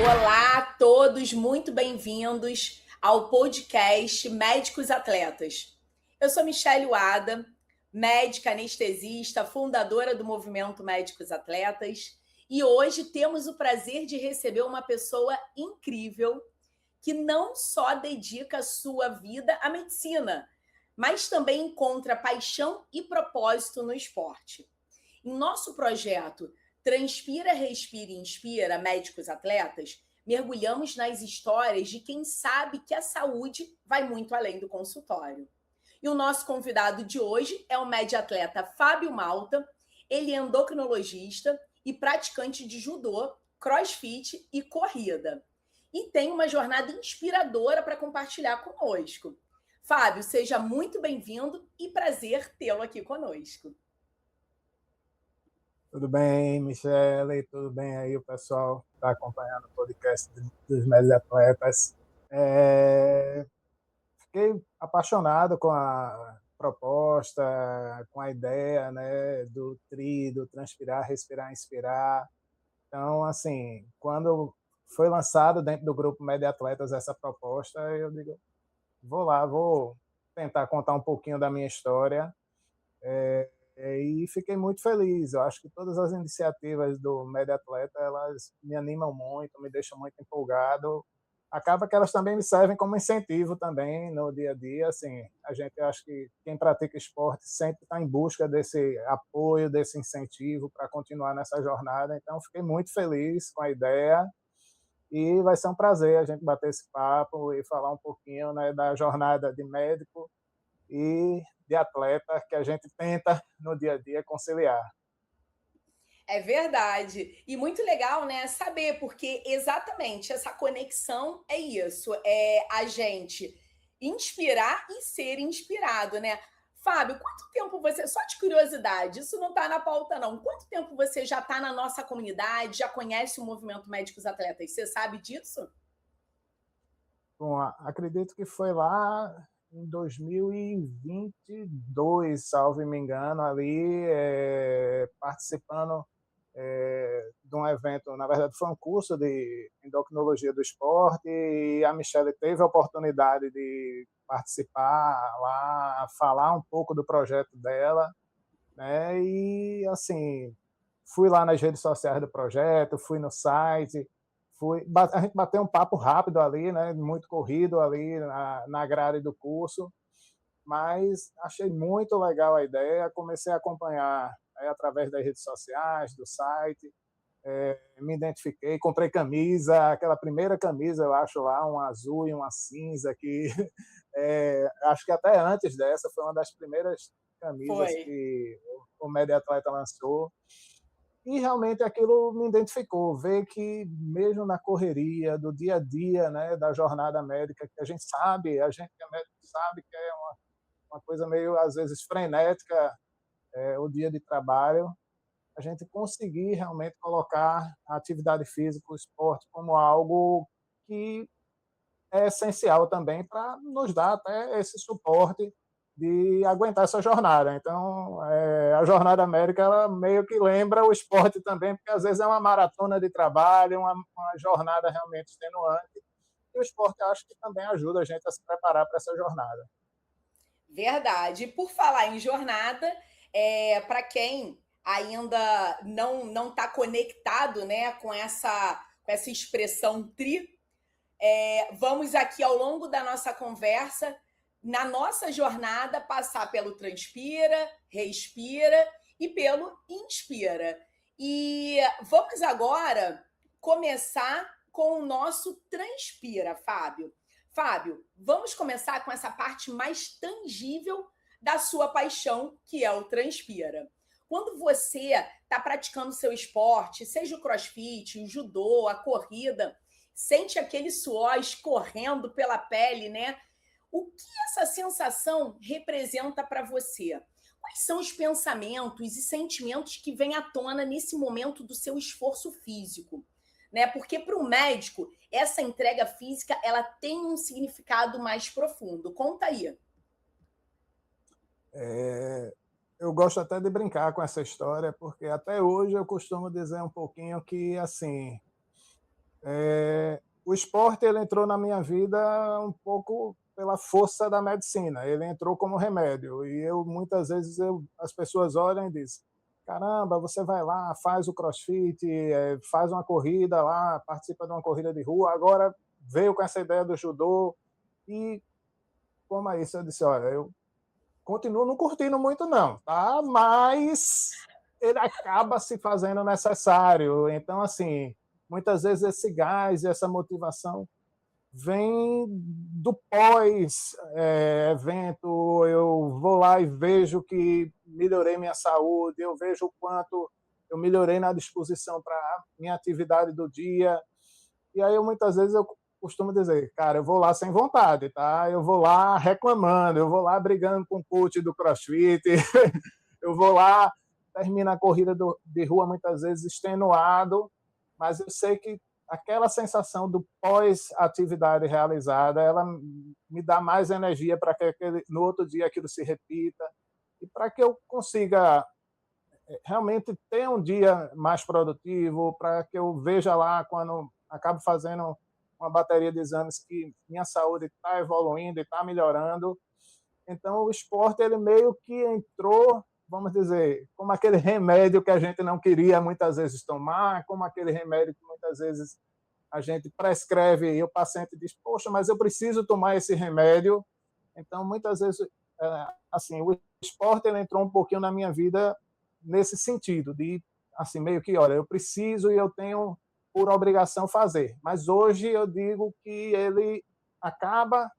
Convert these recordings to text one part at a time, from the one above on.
Olá a todos, muito bem-vindos ao podcast Médicos Atletas. Eu sou Michele Wada, médica anestesista, fundadora do Movimento Médicos Atletas, e hoje temos o prazer de receber uma pessoa incrível que não só dedica a sua vida à medicina, mas também encontra paixão e propósito no esporte. Em nosso projeto Transpira, Respira e Inspira, Médicos Atletas, mergulhamos nas histórias de quem sabe que a saúde vai muito além do consultório. E o nosso convidado de hoje é o mediatleta Fábio Malta. Ele é endocrinologista e praticante de judô, crossfit e corrida. E tem uma jornada inspiradora para compartilhar conosco. Fábio, seja muito bem-vindo e prazer tê-lo aqui conosco. Tudo bem, Michele? Tudo bem aí, o pessoal que está acompanhando o podcast dos Médicos Atletas. Fiquei apaixonado com a proposta, com a ideia, né, do TRI, do Transpirar, Respirar, Inspirar. Então, assim, quando foi lançado dentro do grupo Médicos Atletas essa proposta, eu digo, vou lá, vou tentar contar um pouquinho da minha história. E fiquei muito feliz. Eu acho que todas as iniciativas do Média Atleta, elas me animam muito, me deixam muito empolgado. Acaba que elas também me servem como incentivo também no dia a dia. Assim, a gente acho que quem pratica esporte sempre está em busca desse apoio, desse incentivo para continuar nessa jornada. Então, fiquei muito feliz com a ideia e vai ser um prazer a gente bater esse papo e falar um pouquinho, né, da jornada de médico e de atleta que a gente tenta no dia a dia conciliar. É verdade. E muito legal, né, saber, porque exatamente essa conexão é isso, é a gente inspirar e ser inspirado, né? Fábio, quanto tempo você, só de curiosidade, isso não está na pauta não, quanto tempo você já está na nossa comunidade, já conhece o Movimento Médicos Atletas? Você sabe disso? Bom, acredito que foi lá em 2022, salvo me engano, ali participando de um evento, na verdade foi um curso de endocrinologia do esporte e a Michelle teve a oportunidade de participar lá, falar um pouco do projeto dela, né? E assim, fui lá nas redes sociais do projeto, fui no site, a gente bateu um papo rápido ali, né? Muito corrido ali na grade do curso, mas achei muito legal a ideia, comecei a acompanhar através das redes sociais, do site, me identifiquei, comprei camisa, aquela primeira camisa, eu acho lá, um azul e uma cinza, que acho que até antes dessa foi uma das primeiras camisas Foi. que o Média Atleta lançou. E realmente aquilo me identificou, ver que mesmo na correria do dia a dia, né, da jornada médica, que a gente que é médico sabe que é uma coisa meio, às vezes, frenética, o dia de trabalho, a gente conseguir realmente colocar a atividade física, o esporte, como algo que é essencial também para nos dar até esse suporte de aguentar essa jornada. Então, a Jornada América, ela meio que lembra o esporte também, porque às vezes é uma maratona de trabalho, uma jornada realmente extenuante, e o esporte eu acho que também ajuda a gente a se preparar para essa jornada. Verdade. E por falar em jornada, para quem ainda não está conectado, né, com essa expressão tri, vamos aqui ao longo da nossa conversa, na nossa jornada, passar pelo transpira, respira e pelo inspira. E vamos agora começar com o nosso transpira, Fábio. Fábio, vamos começar com essa parte mais tangível da sua paixão, que é o transpira. Quando você está praticando seu esporte, seja o crossfit, o judô, a corrida, sente aquele suor escorrendo pela pele, né? O que essa sensação representa para você? Quais são os pensamentos e sentimentos que vêm à tona nesse momento do seu esforço físico? Né? Porque para o médico, essa entrega física ela tem um significado mais profundo. Conta aí. Eu gosto até de brincar com essa história, porque até hoje eu costumo dizer um pouquinho que, assim, O esporte ele entrou na minha vida um pouco pela força da medicina. Ele entrou como remédio e eu muitas vezes as pessoas olham e dizem: caramba, você vai lá, faz o CrossFit, faz uma corrida lá, participa de uma corrida de rua, agora veio com essa ideia do judô e como é isso? Eu disse: olha, eu continuo não curtindo muito não, tá? Mas ele acaba se fazendo necessário. Então, assim, muitas vezes esse gás, essa motivação vem do pós-evento. Eu vou lá e vejo que melhorei minha saúde, eu vejo o quanto eu melhorei na disposição para minha atividade do dia. E aí, muitas vezes, eu costumo dizer, cara, eu vou lá sem vontade, tá? Eu vou lá reclamando, eu vou lá brigando com o coach do CrossFit, eu vou lá, termino a corrida de rua muitas vezes extenuado, mas eu sei que aquela sensação do pós-atividade realizada, ela me dá mais energia para que no outro dia aquilo se repita e para que eu consiga realmente ter um dia mais produtivo, para que eu veja lá quando acabo fazendo uma bateria de exames que minha saúde está evoluindo e está melhorando. Então, o esporte ele meio que entrou, vamos dizer, como aquele remédio que a gente não queria muitas vezes tomar, como aquele remédio que muitas vezes a gente prescreve e o paciente diz: poxa, mas eu preciso tomar esse remédio. Então, muitas vezes, assim, o esporte ele entrou um pouquinho na minha vida nesse sentido, de, assim, meio que, olha, eu preciso e eu tenho por obrigação fazer. Mas hoje eu digo que ele acaba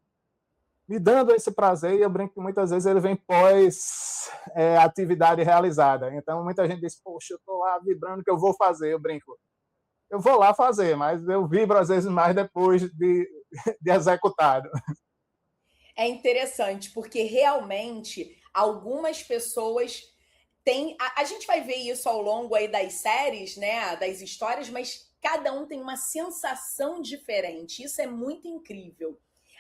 me dando esse prazer e eu brinco que muitas vezes ele vem pós atividade realizada. Então, muita gente diz: poxa, eu estou lá vibrando que eu vou fazer. Eu brinco, eu vou lá fazer, mas eu vibro às vezes mais depois de executado. É interessante, porque realmente algumas pessoas têm. A gente vai ver isso ao longo aí das séries, né? Das histórias, mas cada um tem uma sensação diferente. Isso é muito incrível.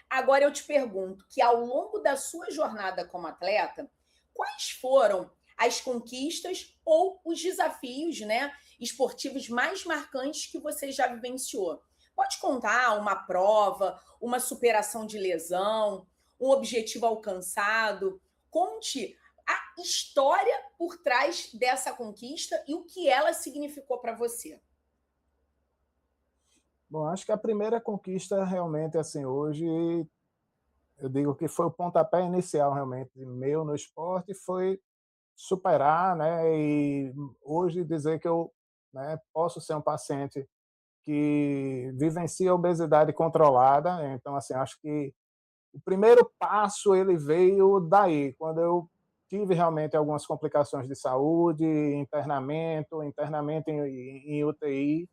Agora eu te pergunto que ao longo da sua jornada como atleta, quais foram as conquistas ou os desafios, né, esportivos mais marcantes que você já vivenciou? Pode contar uma prova, uma superação de lesão, um objetivo alcançado. Conte a história por trás dessa conquista e o que ela significou para você. Bom, acho que a primeira conquista realmente, assim, hoje, eu digo que foi o pontapé inicial realmente meu no esporte, foi superar, né, e hoje dizer que eu, né, posso ser um paciente que vivencia obesidade controlada. Então, assim, acho que o primeiro passo ele veio daí, quando eu tive realmente algumas complicações de saúde, internamento em UTI,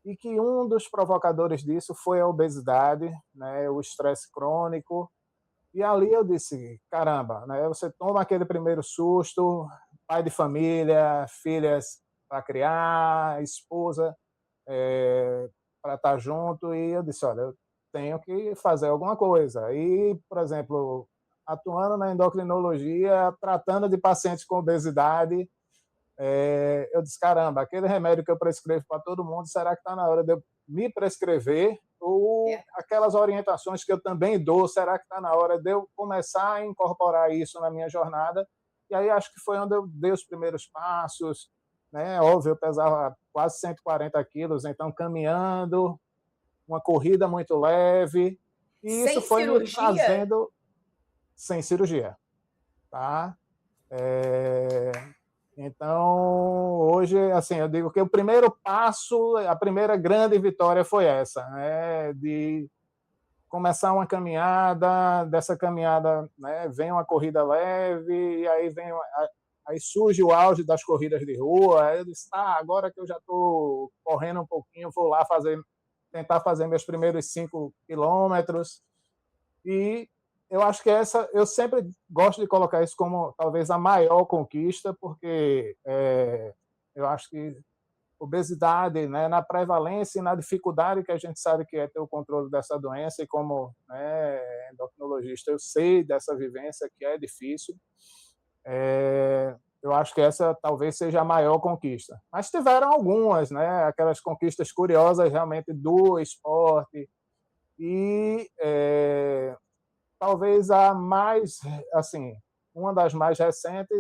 e que um dos provocadores disso foi a obesidade, né, o estresse crônico. E ali eu disse: caramba, né, você toma aquele primeiro susto, pai de família, filhas para criar, esposa para estar junto, e eu disse: olha, eu tenho que fazer alguma coisa. E, por exemplo, atuando na endocrinologia, tratando de pacientes com obesidade, eu disse: caramba, aquele remédio que eu prescrevo para todo mundo, será que está na hora de eu me prescrever? Ou É. aquelas orientações que eu também dou, será que está na hora de eu começar a incorporar isso na minha jornada? E aí acho que foi onde eu dei os primeiros passos, né? Óbvio, eu pesava quase 140 quilos, então caminhando, uma corrida muito leve, e isso Sem foi me cirurgia? trazendo sem cirurgia, tá? É, então, hoje, assim, eu digo que o primeiro passo, a primeira grande vitória foi essa, né? De começar uma caminhada, dessa caminhada, né, vem uma corrida leve, e aí aí surge o auge das corridas de rua. Aí eu disse: tá, agora que eu já estou correndo um pouquinho, vou lá tentar fazer meus primeiros 5 quilômetros. E eu acho que eu sempre gosto de colocar isso como talvez a maior conquista, porque eu acho que obesidade, né, na prevalência e na dificuldade que a gente sabe que é ter o controle dessa doença, e como, né, endocrinologista eu sei dessa vivência que é difícil. eu acho que essa talvez seja a maior conquista. Mas tiveram algumas, né? Aquelas conquistas curiosas realmente do esporte. E talvez a mais, assim, uma das mais recentes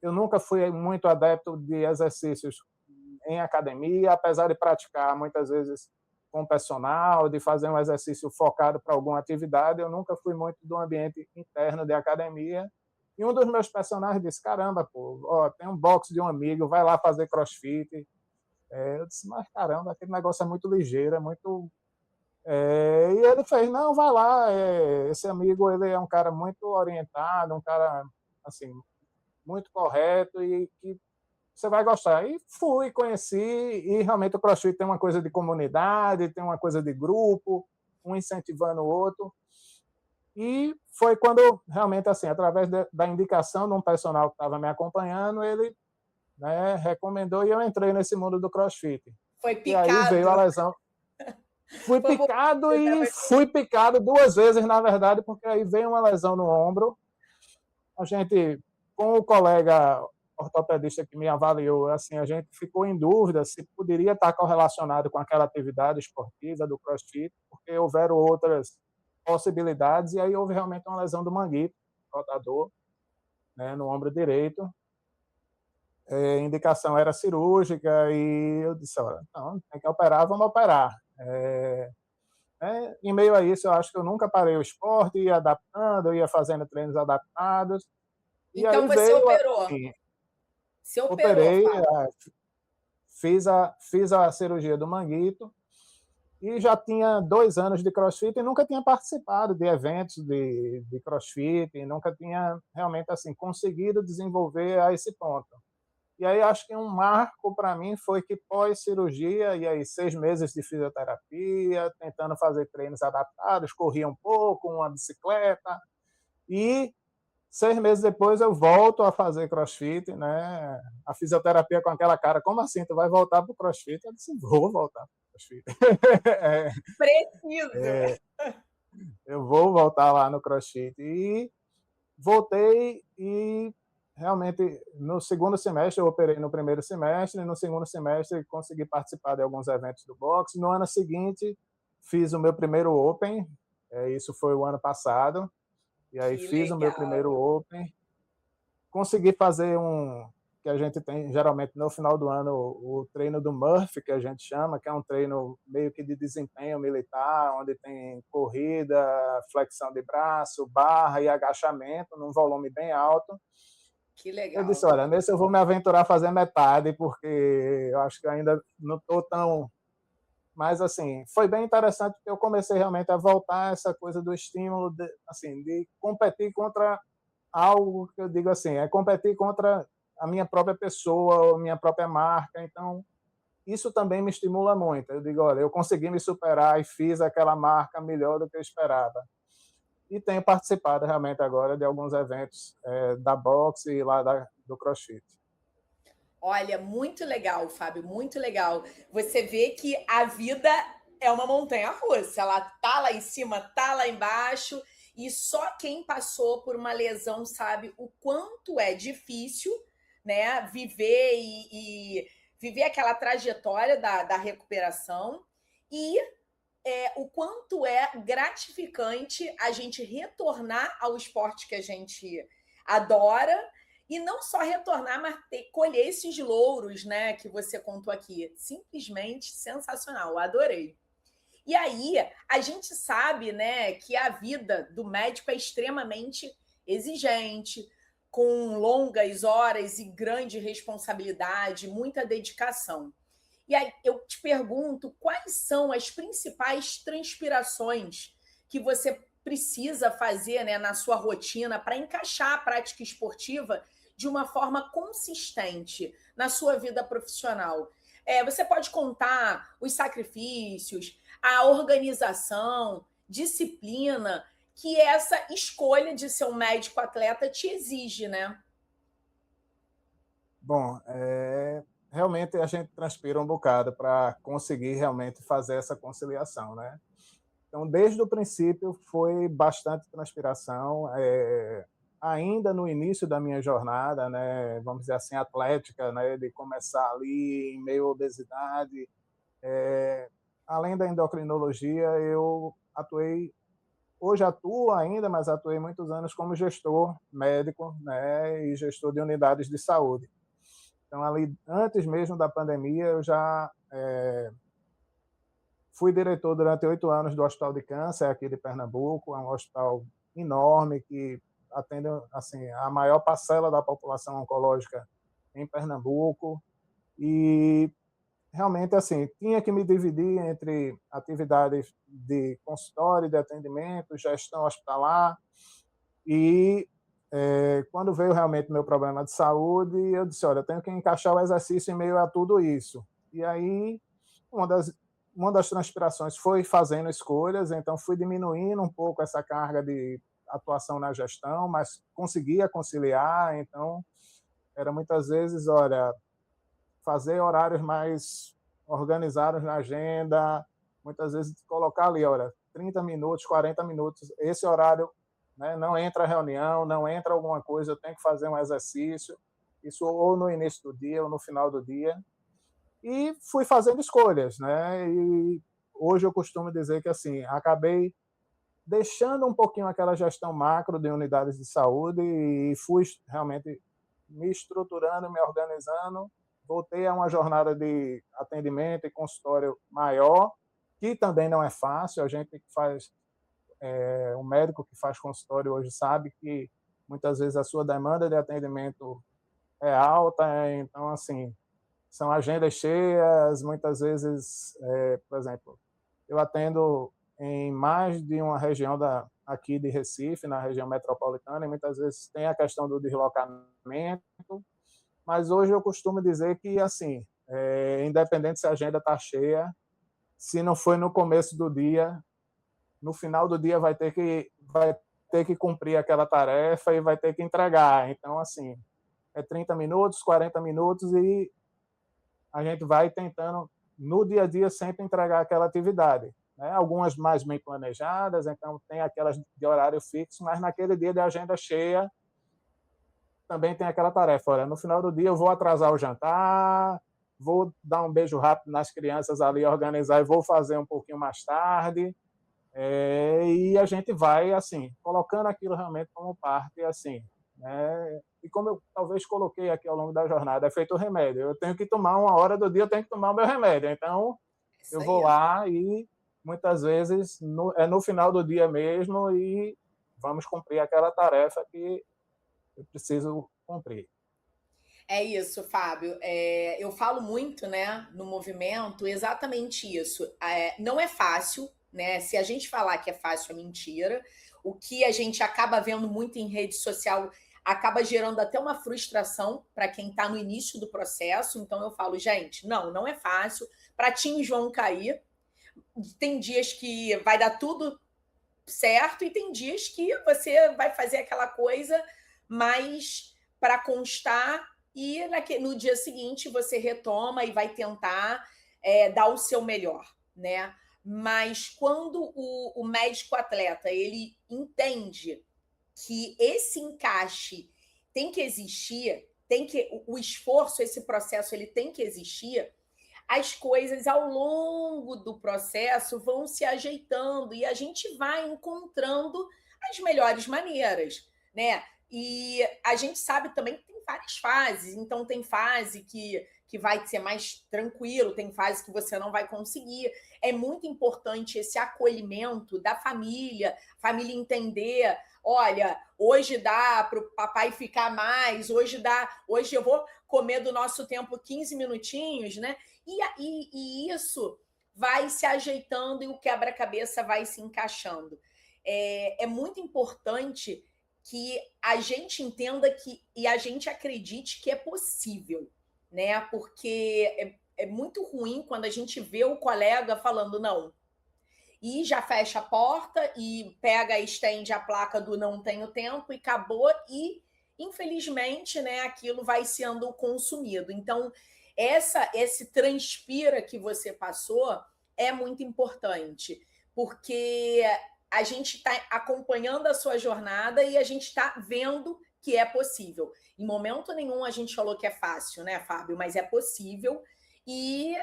eu nunca fui muito adepto de exercícios em academia, apesar de praticar muitas vezes com personal, de fazer um exercício focado para alguma atividade, eu nunca fui muito do ambiente interno de academia. E um dos meus personagens disse: caramba, pô, ó, tem um box de um amigo, vai lá fazer crossfit. Eu disse: mas caramba, aquele negócio é muito ligeiro, é muito. E ele fez: não, vai lá. Esse amigo, ele é um cara muito orientado, um cara assim muito correto e que você vai gostar. E fui, conheci, e realmente o CrossFit tem uma coisa de comunidade, tem uma coisa de grupo, um incentivando o outro. E foi quando, realmente, assim, através da indicação de um personal que estava me acompanhando, ele, né, recomendou e eu entrei nesse mundo do CrossFit. Foi E aí picado. veio a lesão. Fui Foi picado e fui picado 2 vezes, na verdade, porque aí veio uma lesão no ombro. A gente, com o colega ortopedista que me avaliou, assim, a gente ficou em dúvida se poderia estar correlacionado com aquela atividade esportiva do CrossFit, porque houveram outras possibilidades, e aí houve realmente uma lesão do manguito rotador, né, no ombro direito. A indicação era cirúrgica e eu disse: olha, não, tem que operar, vamos operar. Em meio a isso, eu acho que eu nunca parei o esporte, ia adaptando, ia fazendo treinos adaptados, e Então aí você veio, operou. assim, Você operou, operei, Fábio. fiz a cirurgia do manguito e já tinha 2 anos de CrossFit e nunca tinha participado de eventos de CrossFit, e nunca tinha realmente assim conseguido desenvolver a esse ponto. E aí acho que um marco para mim foi que pós-cirurgia, e aí 6 meses de fisioterapia, tentando fazer treinos adaptados, corria um pouco, uma bicicleta, e 6 meses depois eu volto a fazer CrossFit, né? A fisioterapia com aquela cara: como assim, tu vai voltar para o CrossFit? Eu disse: vou voltar para o CrossFit. Preciso. Eu vou voltar lá no CrossFit. E voltei e realmente no segundo semestre, eu operei no primeiro semestre, e no segundo semestre consegui participar de alguns eventos do boxe. No ano seguinte, fiz o meu primeiro Open, isso foi o ano passado, e aí Que fiz o meu primeiro legal. Open. Consegui fazer que a gente tem geralmente no final do ano, o treino do Murphy, que a gente chama, que é um treino meio que de desempenho militar, onde tem corrida, flexão de braço, barra e agachamento num volume bem alto. Que Eu disse: legal. olha, nesse eu vou me aventurar a fazer metade, porque eu acho que ainda não estou tão. Mas, assim, foi bem interessante, porque eu comecei realmente a voltar a essa coisa do estímulo, assim, de competir contra algo que eu digo assim, é competir contra a minha própria pessoa, a minha própria marca. Então, isso também me estimula muito. Eu digo: olha, eu consegui me superar e fiz aquela marca melhor do que eu esperava. E tenho participado realmente agora de alguns eventos da boxe e lá do CrossFit. Olha, muito legal, Fábio, muito legal. Você vê que a vida é uma montanha-russa. Ela tá lá em cima, tá lá embaixo, e só quem passou por uma lesão sabe o quanto é difícil, né, viver e viver aquela trajetória da recuperação e o quanto é gratificante a gente retornar ao esporte que a gente adora e não só retornar, mas colher esses louros, né, que você contou aqui. Simplesmente sensacional, adorei. E aí, a gente sabe, né, que a vida do médico é extremamente exigente, com longas horas e grande responsabilidade, muita dedicação. E aí eu te pergunto, quais são as principais transpirações que você precisa fazer, né, na sua rotina para encaixar a prática esportiva de uma forma consistente na sua vida profissional? Você pode contar os sacrifícios, a organização, disciplina que essa escolha de ser um médico atleta te exige, né? Bom, realmente a gente transpira um bocado para conseguir realmente fazer essa conciliação, né? Então, desde o princípio, foi bastante transpiração. ainda no início da minha jornada, né, vamos dizer assim, atlética, né, de começar ali em meio à obesidade. Além da endocrinologia, eu atuei, hoje atuo ainda, mas atuei muitos anos como gestor médico, né, e gestor de unidades de saúde. Então, ali, antes mesmo da pandemia, eu já fui diretor durante 8 anos do Hospital de Câncer aqui de Pernambuco. É um hospital enorme que atende assim a maior parcela da população oncológica em Pernambuco. E realmente assim tinha que me dividir entre atividades de consultório, de atendimento, gestão hospitalar e quando veio realmente meu problema de saúde, eu disse, olha, eu tenho que encaixar o exercício em meio a tudo isso. E aí uma das uma das transpirações foi fazendo escolhas, então fui diminuindo um pouco essa carga de atuação na gestão, mas conseguia conciliar, então era muitas vezes, olha, fazer horários mais organizados na agenda, muitas vezes colocar ali, olha, 30 minutos, 40 minutos, esse horário, né, não entra reunião, não entra alguma coisa, eu tenho que fazer um exercício, isso ou no início do dia ou no final do dia, e fui fazendo escolhas, né? E hoje eu costumo dizer que assim, acabei deixando um pouquinho aquela gestão macro de unidades de saúde e fui realmente me estruturando, me organizando, voltei a uma jornada de atendimento e consultório maior, que também não é fácil. A gente que faz, um médico que faz consultório hoje sabe que muitas vezes a sua demanda de atendimento é alta, então assim, são agendas cheias, muitas vezes, por exemplo, eu atendo em mais de uma região aqui de Recife, na região metropolitana, e muitas vezes tem a questão do deslocamento, mas hoje eu costumo dizer que, assim, independente se a agenda está cheia, se não foi no começo do dia, no final do dia vai ter que cumprir aquela tarefa e vai ter que entregar. Então, assim, é 30 minutos, 40 minutos e a gente vai tentando, no dia a dia, sempre entregar aquela atividade. Né? Algumas mais bem planejadas, então tem aquelas de horário fixo, mas naquele dia de agenda cheia, também tem aquela tarefa. Olha, no final do dia eu vou atrasar o jantar, vou dar um beijo rápido nas crianças ali, organizar e vou fazer um pouquinho mais tarde. E a gente vai, assim, colocando aquilo realmente como parte, assim, né? E como eu talvez coloquei aqui ao longo da jornada, é feito o remédio. Eu tenho que tomar uma hora do dia, eu tenho que tomar o meu remédio. Então, Isso eu vou aí. lá e muitas vezes é no final do dia mesmo e vamos cumprir aquela tarefa que eu preciso cumprir. É isso, Fábio. Eu falo muito, né, no movimento, exatamente isso. Não é fácil, né? Se a gente falar que é fácil, é mentira. O que a gente acaba vendo muito em rede social acaba gerando até uma frustração para quem está no início do processo. Então eu falo, gente, não é fácil. Pratinhos vão cair. Tem dias que vai dar tudo certo e tem dias que você vai fazer aquela coisa mais para constar e no dia seguinte você retoma e vai tentar dar o seu melhor, né? Mas quando o médico atleta ele entende que esse encaixe tem que existir, tem que o esforço, esse processo ele tem que existir, as coisas ao longo do processo vão se ajeitando e a gente vai encontrando as melhores maneiras, né? E a gente sabe também que tem várias fases, então tem fase que vai ser mais tranquilo, tem fase que você não vai conseguir. É muito importante esse acolhimento da família entender, olha, hoje dá para o papai ficar mais, hoje eu vou comer do nosso tempo 15 minutinhos, né? E isso vai se ajeitando e o quebra-cabeça vai se encaixando. É muito importante que a gente entenda e a gente acredite que é possível, né? Porque é muito ruim quando a gente vê o colega falando não e já fecha a porta e pega e estende a placa do não tenho tempo e acabou e infelizmente, né, aquilo vai sendo consumido. Então, esse transpira que você passou é muito importante, porque a gente está acompanhando a sua jornada e a gente está vendo que é possível. Em momento nenhum a gente falou que é fácil, né, Fábio? Mas é possível e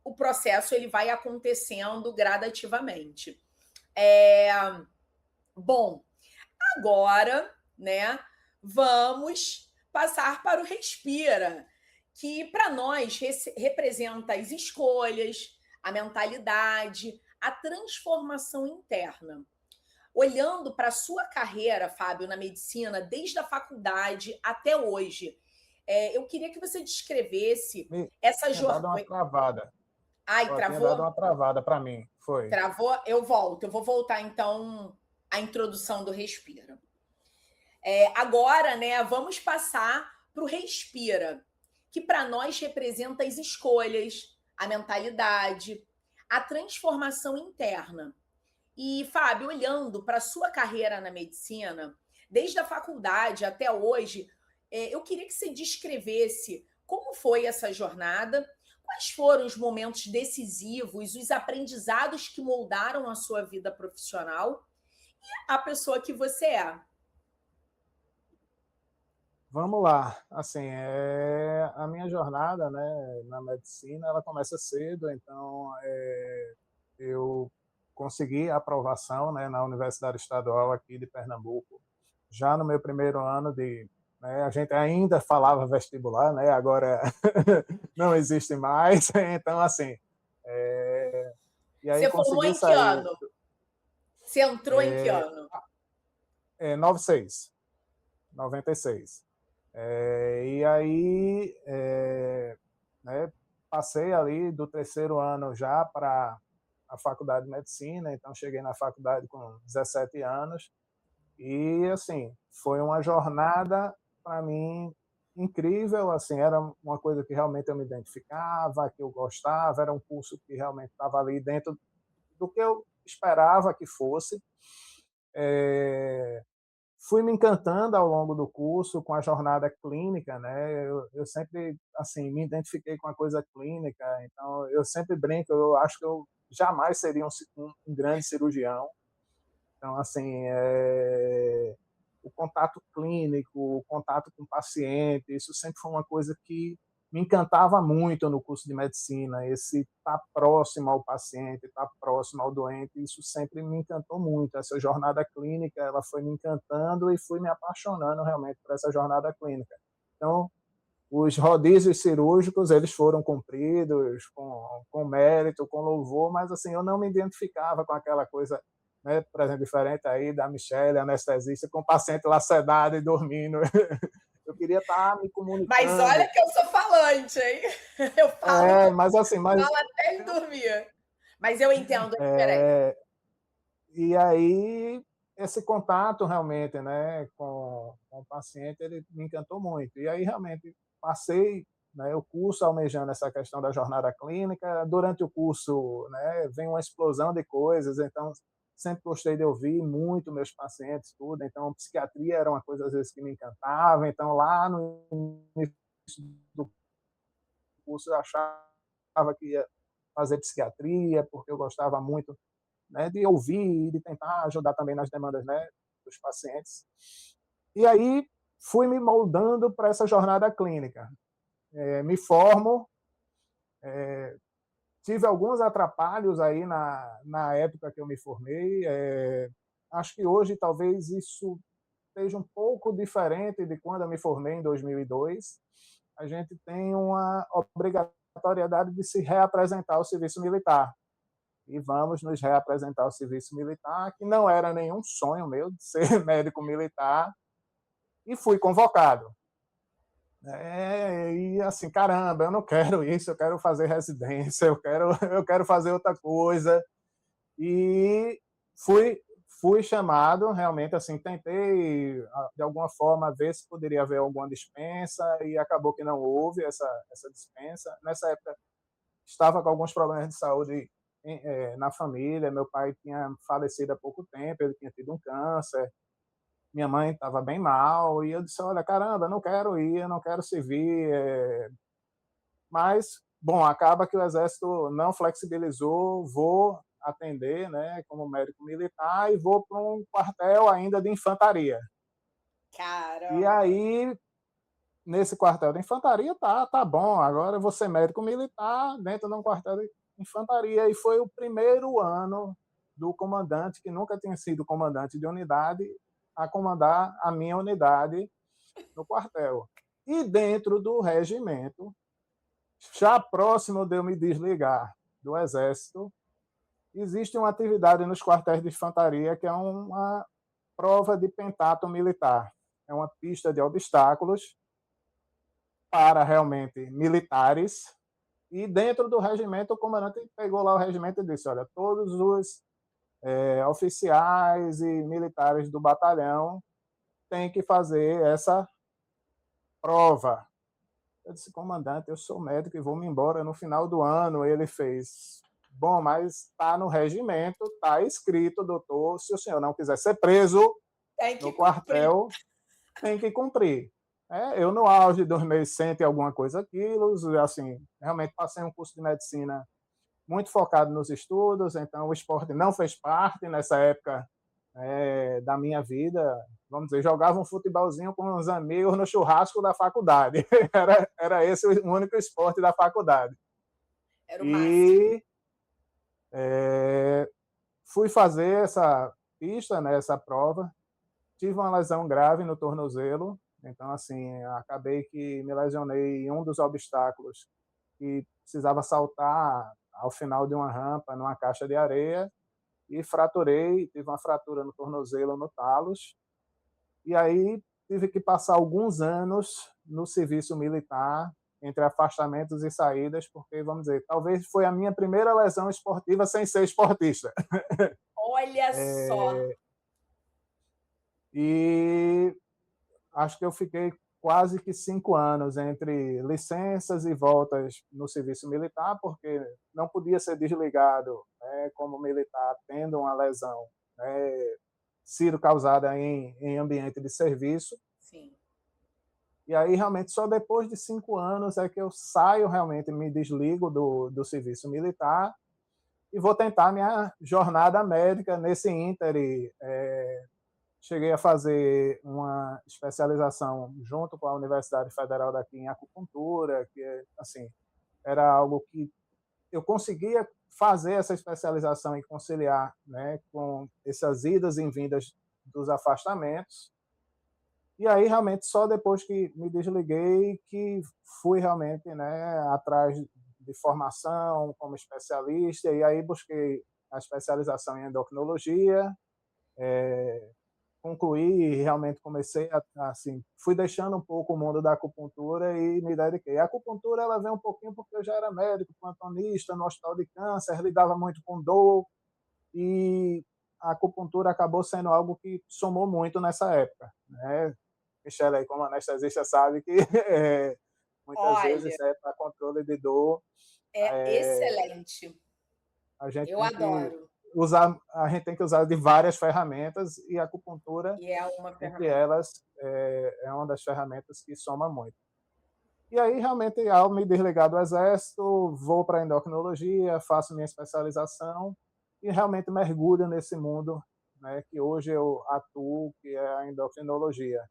o processo ele vai acontecendo gradativamente. Bom, agora, né, vamos passar para o Respira, que para nós representa as escolhas, a mentalidade, a transformação interna. Olhando para a sua carreira, Fábio, na medicina, desde a faculdade até hoje, eu queria que você descrevesse Me essa tinha dado jornada. uma travada. Ai, Só tinha dado travou? uma travada para mim. Foi. Travou? Eu volto. Eu vou voltar, então, à introdução do Respira. Agora, né, vamos passar para o Respira, que para nós representa as escolhas, a mentalidade, a transformação interna. E, Fábio, olhando para a sua carreira na medicina, desde a faculdade até hoje, eu queria que você descrevesse como foi essa jornada, quais foram os momentos decisivos, os aprendizados que moldaram a sua vida profissional e a pessoa que você é. Vamos lá. Assim, a minha jornada, né, na medicina, ela começa cedo, então eu consegui a aprovação, né, na Universidade Estadual aqui de Pernambuco, já no meu primeiro ano de, né, a gente ainda falava vestibular, né, agora não existe mais, então assim, e aí Você formou consegui em que sair, ano? Você entrou em que ano? 96, 96. E aí, né, passei ali do terceiro ano já para a faculdade de medicina, então cheguei na faculdade com 17 anos e assim foi uma jornada para mim incrível, assim era uma coisa que realmente eu me identificava, que eu gostava, era um curso que realmente estava ali dentro do que eu esperava que fosse. É, Fui me encantando ao longo do curso com a jornada clínica, né? Eu sempre assim me identifiquei com a coisa clínica, então eu sempre brinco, eu acho que eu jamais seria um grande cirurgião. Então assim, o contato clínico, o contato com o paciente, isso sempre foi uma coisa que me encantava muito no curso de medicina, esse estar próximo ao paciente, estar próximo ao doente, isso sempre me encantou muito. Essa jornada clínica, ela foi me encantando e fui me apaixonando realmente por essa jornada clínica. Então, os rodízios cirúrgicos, eles foram cumpridos com mérito, com louvor, mas assim, eu não me identificava com aquela coisa, né, por exemplo, diferente aí da Michelle, anestesista, com o paciente lá sedado e dormindo. Eu queria estar me Mas comunicando. olha que eu sou falante, hein? Eu falo, Mas assim, falo até em dormir. Mas eu entendo a diferença. é, e aí esse contato realmente, né, com o paciente, ele me encantou muito. E aí realmente passei, né, o curso almejando essa questão da jornada clínica. Durante o curso, né, vem uma explosão de coisas, então sempre gostei de ouvir muito meus pacientes, tudo. Então psiquiatria era uma coisa às vezes que me encantava. Então lá no início do curso eu achava que ia fazer psiquiatria, porque eu gostava muito, né, de ouvir e de tentar ajudar também nas demandas, né, dos pacientes. E aí fui me moldando para essa jornada clínica. Me formo, tive alguns atrapalhos aí na época que eu me formei. Acho que hoje talvez isso esteja um pouco diferente de quando eu me formei em 2002. A gente tem uma obrigatoriedade de se reapresentar ao serviço militar. E vamos nos reapresentar ao serviço militar, que não era nenhum sonho meu de ser médico militar, e fui convocado. E assim, caramba, eu não quero isso, eu quero fazer residência, eu quero fazer outra coisa. E fui, fui chamado, realmente, assim, tentei, de alguma forma, ver se poderia haver alguma dispensa, e acabou que não houve essa dispensa. Nessa época, estava com alguns problemas de saúde na família. Meu pai tinha falecido há pouco tempo, ele tinha tido um câncer, minha mãe estava bem mal, e eu disse, olha, caramba, eu não quero ir, eu não quero servir, mas, bom, acaba que o Exército não flexibilizou, vou atender, né, como médico militar e vou para um quartel ainda de infantaria. E Caramba! aí, nesse quartel de infantaria, tá bom, agora eu vou ser médico militar dentro de um quartel de infantaria. E foi o primeiro ano do comandante, que nunca tinha sido comandante de unidade, a comandar a minha unidade no quartel. E dentro do regimento, já próximo de eu me desligar do Exército, existe uma atividade nos quartéis de infantaria que é uma prova de pentato militar. É uma pista de obstáculos para realmente militares. E dentro do regimento, o comandante pegou lá o regimento e disse: olha, todos os oficiais e militares do batalhão têm que fazer essa prova. Eu disse: comandante, eu sou médico e vou me embora no final do ano. Ele fez: bom, mas está no regimento, está escrito, doutor, se o senhor não quiser ser preso Tem que no cumprir. quartel, tem que cumprir. Eu, no auge dos meus 100 e alguma coisa quilos, assim, realmente passei um curso de medicina muito focado nos estudos, então o esporte não fez parte nessa época da minha vida. Vamos dizer, jogava um futebolzinho com os amigos no churrasco da faculdade. Era esse o único esporte da faculdade. Era o máximo. E fui fazer essa pista, né, essa prova. Tive uma lesão grave no tornozelo, então, assim, acabei que me lesionei em um dos obstáculos que precisava saltar ao final de uma rampa, numa caixa de areia, e fraturei, tive uma fratura no tornozelo, no talos, e aí tive que passar alguns anos no serviço militar, entre afastamentos e saídas, porque, vamos dizer, talvez foi a minha primeira lesão esportiva sem ser esportista. Olha só. E acho que eu fiquei quase que 5 anos entre licenças e voltas no serviço militar, porque não podia ser desligado, né, como militar, tendo uma lesão, né, sido causada em ambiente de serviço. Sim. E aí, realmente, só depois de 5 anos é que eu saio, realmente me desligo do serviço militar e vou tentar minha jornada médica nesse íntere. Cheguei a fazer uma especialização junto com a Universidade Federal daqui em acupuntura, que assim, era algo que eu conseguia fazer essa especialização e conciliar, né, com essas idas e vindas dos afastamentos. E aí, realmente, só depois que me desliguei que fui realmente, né, atrás de formação como especialista, e aí busquei a especialização em endocrinologia, concluí e realmente comecei assim, fui deixando um pouco o mundo da acupuntura e me dediquei. A acupuntura, ela vem um pouquinho porque eu já era médico, plantonista no hospital de câncer, lidava muito com dor, e a acupuntura acabou sendo algo que somou muito nessa época, né? Michelle aí, como anestesista, sabe que muitas vezes, Olha, para controle de dor, é é, excelente. a gente Eu tem que adoro. usar de várias ferramentas, e a acupuntura, E é uma entre ferramenta. elas, é uma das ferramentas que soma muito. E aí, realmente, ao me desligar do Exército, vou para a endocrinologia, faço minha especialização e realmente mergulho nesse mundo, né, que hoje eu atuo, que é a endocrinologia.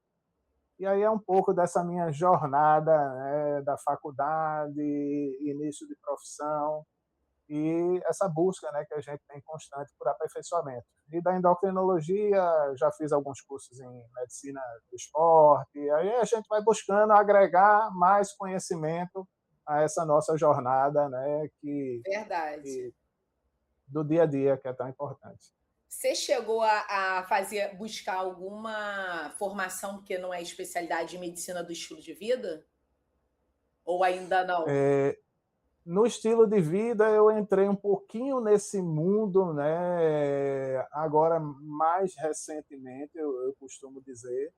E aí é um pouco dessa minha jornada, né, da faculdade, início de profissão, e essa busca, né, que a gente tem constante por aperfeiçoamento. E da endocrinologia, já fiz alguns cursos em medicina do esporte, e aí a gente vai buscando agregar mais conhecimento a essa nossa jornada, né, Verdade. que do dia a dia, que é tão importante. Você chegou a fazer, buscar alguma formação que não é especialidade de medicina do estilo de vida? Ou ainda não? No estilo de vida, eu entrei um pouquinho nesse mundo, né? Agora, mais recentemente, eu costumo dizer,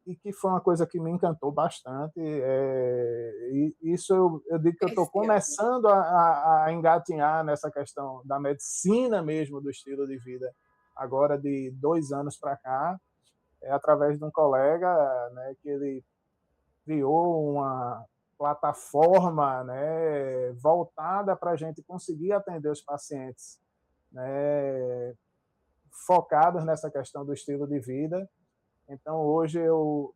e que foi uma coisa que me encantou bastante. E isso eu digo que eu estou Percebo. começando a engatinhar nessa questão da medicina mesmo do estilo de vida, agora de 2 anos para cá, através de um colega, né, que ele criou plataforma, né, voltada para a gente conseguir atender os pacientes, né, focados nessa questão do estilo de vida. Então, hoje, o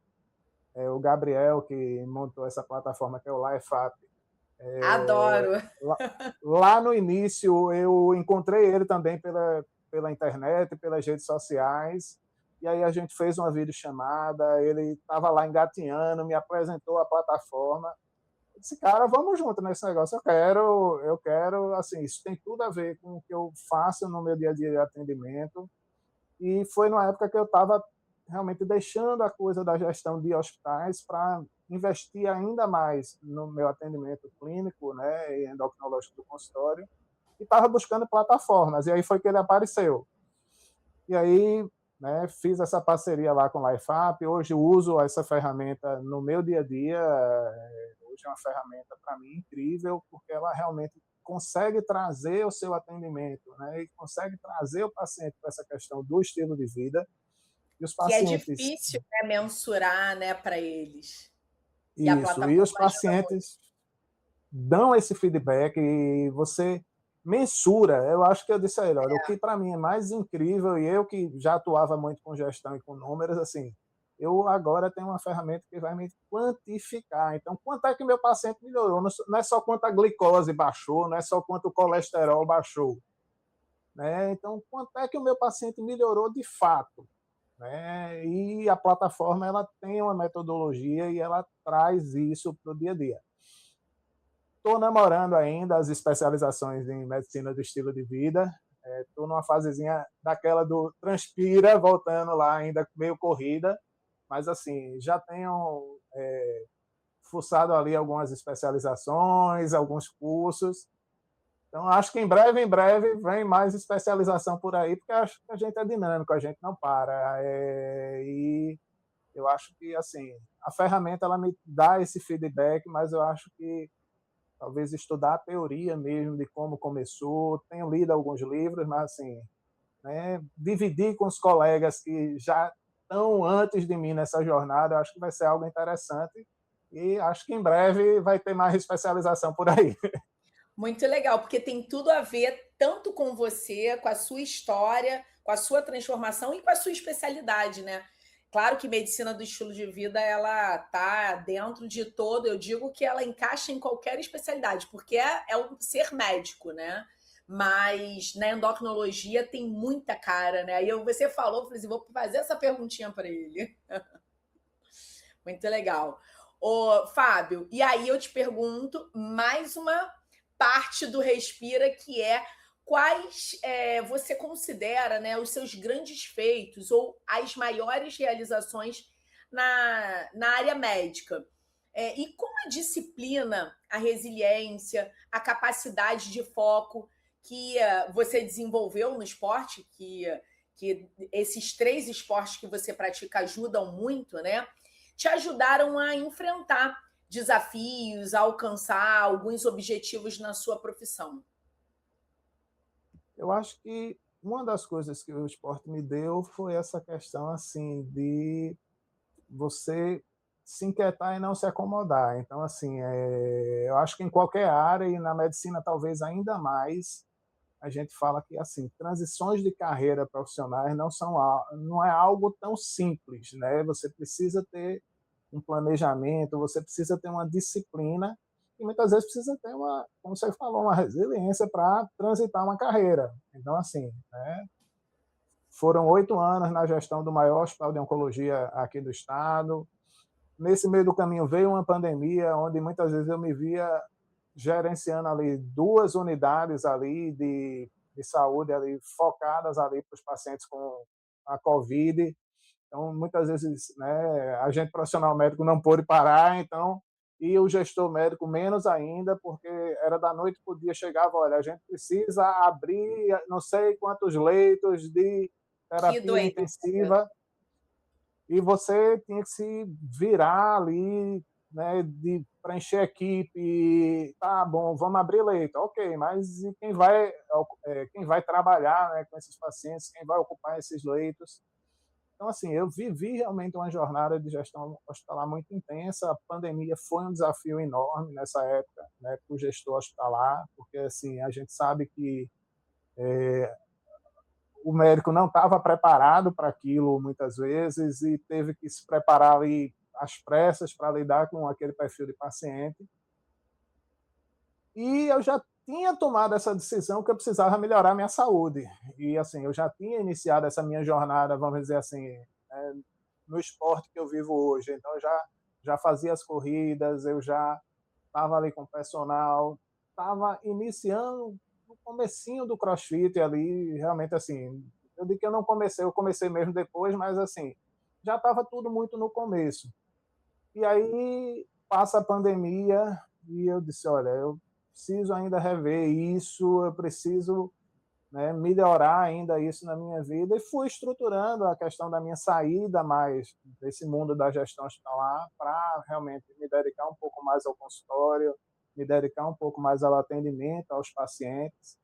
Gabriel, que montou essa plataforma, que é o LifeUp, Adoro. lá, lá no início eu encontrei ele também pela internet, pelas redes sociais, e aí a gente fez uma videochamada, ele estava lá engatinhando, me apresentou a plataforma. Eu disse, cara, vamos junto nesse negócio, eu quero, assim, isso tem tudo a ver com o que eu faço no meu dia a dia de atendimento, e foi numa época que eu estava realmente deixando a coisa da gestão de hospitais para investir ainda mais no meu atendimento clínico, né, e endocrinológico do consultório, e estava buscando plataformas. E aí foi que ele apareceu. E aí, né, fiz essa parceria lá com o LifeUp. Hoje uso essa ferramenta no meu dia a dia. Hoje é uma ferramenta para mim incrível, porque ela realmente consegue trazer o seu atendimento, né, e consegue trazer o paciente para essa questão do estilo de vida. E os Que é pacientes, difícil, né, mensurar, né, para eles. E a isso, e os plataforma ajuda muito. pacientes dão esse feedback e você mensura. Eu acho que eu disse a ele, olha, o que para mim é mais incrível, e eu que já atuava muito com gestão e com números, assim, eu agora tenho uma ferramenta que vai me quantificar. Então, quanto é que meu paciente melhorou? Não é só quanto a glicose baixou, não é só quanto o colesterol baixou, né? Então, quanto é que o meu paciente melhorou de fato? Né? E a plataforma ela tem uma metodologia e ela traz isso para o dia a dia. Estou namorando ainda as especializações em medicina do estilo de vida. Estou numa fasezinha daquela do transpira, voltando lá ainda meio corrida, mas assim já tenho fuçado ali algumas especializações, alguns cursos. Então acho que em breve vem mais especialização por aí, porque acho que a gente é dinâmico, a gente não para. E eu acho que assim a ferramenta ela me dá esse feedback, mas eu acho que talvez estudar a teoria mesmo de como começou. Tenho lido alguns livros, mas assim, né, dividir com os colegas que já estão antes de mim nessa jornada, eu acho que vai ser algo interessante e acho que em breve vai ter mais especialização por aí. Muito legal, porque tem tudo a ver tanto com você, com a sua história, com a sua transformação e com a sua especialidade, né? Claro que medicina do estilo de vida ela tá dentro de todo, eu digo que ela encaixa em qualquer especialidade, porque é o ser médico, né? Mas na endocrinologia tem muita cara, né? Aí você falou, falei assim, vou fazer essa perguntinha para ele. Muito legal. Ô, Fábio, e aí eu te pergunto mais uma parte do Respira, que é quais você considera, né, os seus grandes feitos ou as maiores realizações na área médica. E como a disciplina, a resiliência, a capacidade de foco que você desenvolveu no esporte, que esses 3 esportes que você pratica ajudam muito, né? Te ajudaram a enfrentar desafios, a alcançar alguns objetivos na sua profissão? Eu acho que uma das coisas que o esporte me deu foi essa questão assim de você se inquietar e não se acomodar. Então, assim, eu acho que em qualquer área e na medicina talvez ainda mais, a gente fala que assim transições de carreira profissionais não é algo tão simples, né? Você precisa ter um planejamento, você precisa ter uma disciplina e muitas vezes precisa ter uma, como você falou, uma resiliência para transitar uma carreira. Então assim, né? Foram 8 anos na gestão do maior hospital de oncologia aqui do estado. Nesse meio do caminho veio uma pandemia, onde muitas vezes eu me via gerenciando ali 2 unidades ali de saúde ali focadas ali para os pacientes com a Covid. Então, muitas vezes, né, a gente profissional médico não pôde parar, então, e o gestor médico menos ainda, porque era da noite para o dia, chegava, olha, a gente precisa abrir não sei quantos leitos de Que terapia doideira. intensiva, e você tinha que se virar ali, né, de preencher a equipe, tá bom, vamos abrir leito, ok, mas e quem vai trabalhar, né, com esses pacientes, quem vai ocupar esses leitos? Então, assim, eu vivi realmente uma jornada de gestão hospitalar muito intensa. A pandemia foi um desafio enorme nessa época, né, para o gestor hospitalar, porque, assim, a gente sabe que o médico não estava preparado para aquilo muitas vezes e teve que se preparar ali às pressas para lidar com aquele perfil de paciente. E eu já tinha tomado essa decisão que eu precisava melhorar minha saúde. E, assim, eu já tinha iniciado essa minha jornada, vamos dizer assim, no esporte que eu vivo hoje. Então, eu já fazia as corridas, eu já estava ali com o personal, estava iniciando no comecinho do CrossFit ali, realmente, assim, eu digo que eu não comecei, eu comecei mesmo depois, mas, assim, já estava tudo muito no começo. E aí passa a pandemia e eu disse, olha, eu preciso ainda rever isso, eu preciso, né, melhorar ainda isso na minha vida, e fui estruturando a questão da minha saída mais desse mundo da gestão hospitalar para realmente me dedicar um pouco mais ao consultório, me dedicar um pouco mais ao atendimento aos pacientes.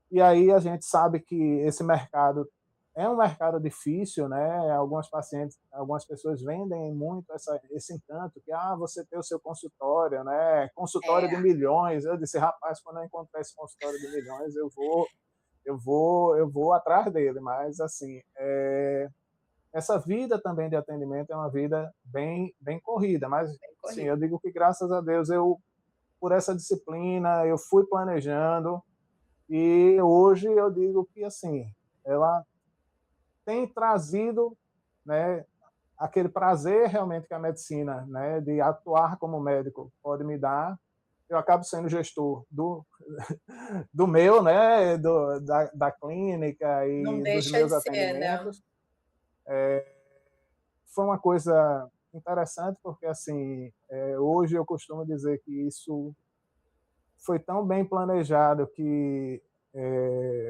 E aí a gente sabe que esse mercado é um mercado difícil, né? Algumas pessoas vendem muito esse encanto que você tem o seu consultório, né? Consultório de É, milhões. Eu disse, rapaz, quando eu encontrar esse consultório de milhões, eu vou atrás dele. Mas assim, essa vida também de atendimento é uma vida bem corrida. Mas bem sim, corrido. eu digo que graças a Deus eu por essa disciplina eu fui planejando e hoje eu digo que assim ela tem trazido, né, aquele prazer realmente que a medicina, né, de atuar como médico pode me dar. Eu acabo sendo gestor do meu, né, da clínica Não e dos deixa meus de ser, né? atendimentos. Foi uma coisa interessante porque assim hoje eu costumo dizer que isso foi tão bem planejado que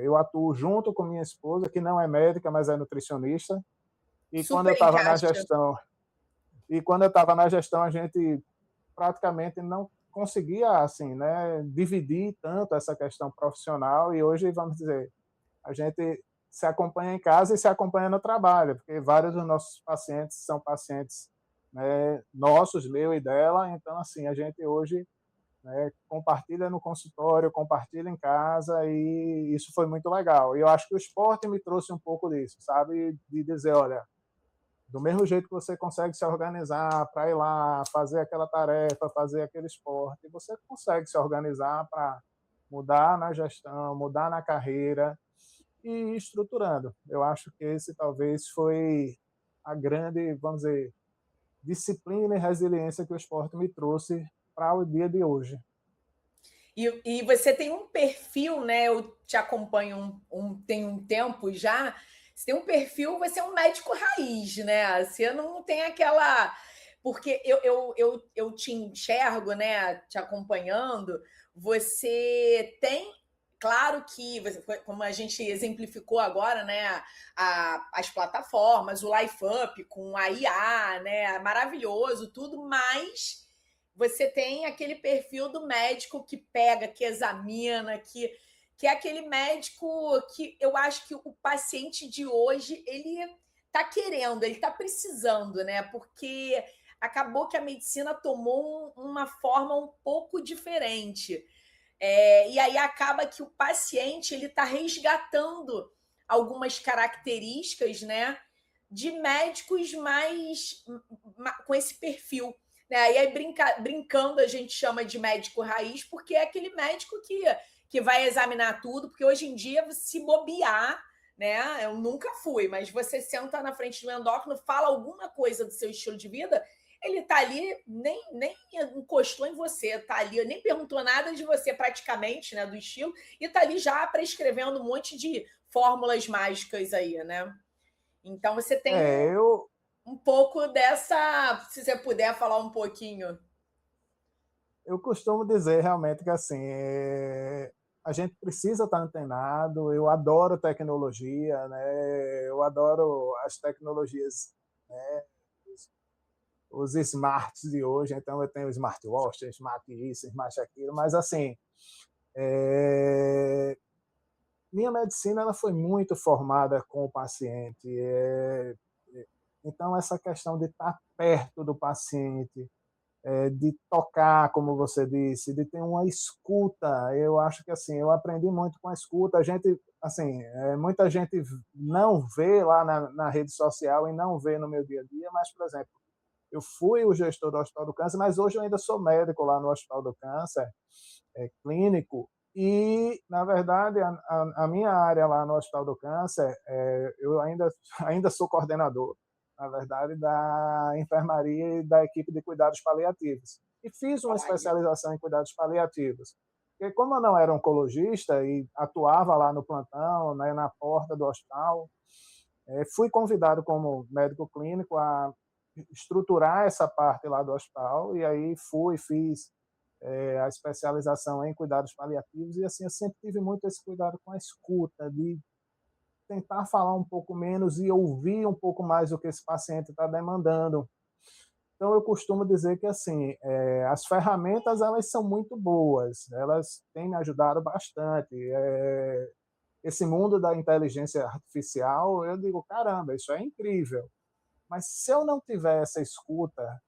eu atuo junto com minha esposa, que não é médica, mas é nutricionista. E quando eu Super estava na encaixa. gestão, e quando eu estava na gestão, a gente praticamente não conseguia assim, né, dividir tanto essa questão profissional. E hoje, vamos dizer, a gente se acompanha em casa e se acompanha no trabalho, porque vários dos nossos pacientes são pacientes, né, nossos, meu e dela. Então, assim, a gente hoje, né, compartilha no consultório, compartilha em casa, e isso foi muito legal. E eu acho que o esporte me trouxe um pouco disso, sabe? De dizer, olha, do mesmo jeito que você consegue se organizar para ir lá, fazer aquela tarefa, fazer aquele esporte, você consegue se organizar para mudar na gestão, mudar na carreira e ir estruturando. Eu acho que esse talvez foi a grande, vamos dizer, disciplina e resiliência que o esporte me trouxe para o dia de hoje. E você tem um perfil, né? Eu te acompanho tem um tempo já. Você tem um perfil, você é um médico raiz, né? Você não tem aquela. Porque eu te enxergo, né? Te acompanhando, você tem. Claro que, como a gente exemplificou agora, né? As plataformas, o Life Up com a IA, né? Maravilhoso, tudo, mas você tem aquele perfil do médico que pega, que examina, que é aquele médico que eu acho que o paciente de hoje ele está querendo, ele está precisando, né? Porque acabou que a medicina tomou uma forma um pouco diferente. E aí acaba que o paciente ele está resgatando algumas características, né, de médicos mais com esse perfil. Né? E aí, brincando, a gente chama de médico raiz, porque é aquele médico que vai examinar tudo, porque hoje em dia, se bobear, né? Eu nunca fui, mas você senta na frente do endócrino, fala alguma coisa do seu estilo de vida, ele tá ali, nem encostou em você, tá ali, nem perguntou nada de você praticamente, né, do estilo, e tá ali já prescrevendo um monte de fórmulas mágicas aí, né? Então você tem É, eu, um pouco dessa, se você puder falar um pouquinho. eu costumo dizer realmente que assim, a gente precisa estar antenado. Eu adoro tecnologia, né? Eu adoro as tecnologias, né? Os smarts de hoje. Então eu tenho smartwatch, smart isso, smart aquilo, mas assim, é, minha medicina ela foi muito formada com o paciente. Então, essa questão de estar perto do paciente, de tocar, como você disse, de ter uma escuta, eu acho que assim, eu aprendi muito com a escuta. A gente, assim, muita gente não vê lá na rede social e não vê no meu dia a dia, mas, por exemplo, eu fui o gestor do Hospital do Câncer, mas hoje eu ainda sou médico lá no Hospital do Câncer, clínico, e, na verdade, a minha área lá no Hospital do Câncer, eu ainda sou coordenador, na verdade, da enfermaria e da equipe de cuidados paliativos. E fiz uma Olha, especialização em cuidados paliativos. Porque como eu não era oncologista e atuava lá no plantão, né, na porta do hospital, fui convidado como médico clínico a estruturar essa parte lá do hospital, e aí fiz a especialização em cuidados paliativos, e assim eu sempre tive muito esse cuidado com a escuta, de tentar falar um pouco menos e ouvir um pouco mais o que esse paciente está demandando. Então eu costumo dizer que assim, as ferramentas elas são muito boas, elas têm me ajudado bastante. Esse mundo da inteligência artificial, eu digo, caramba, isso é incrível. Mas se eu não tiver essa escuta,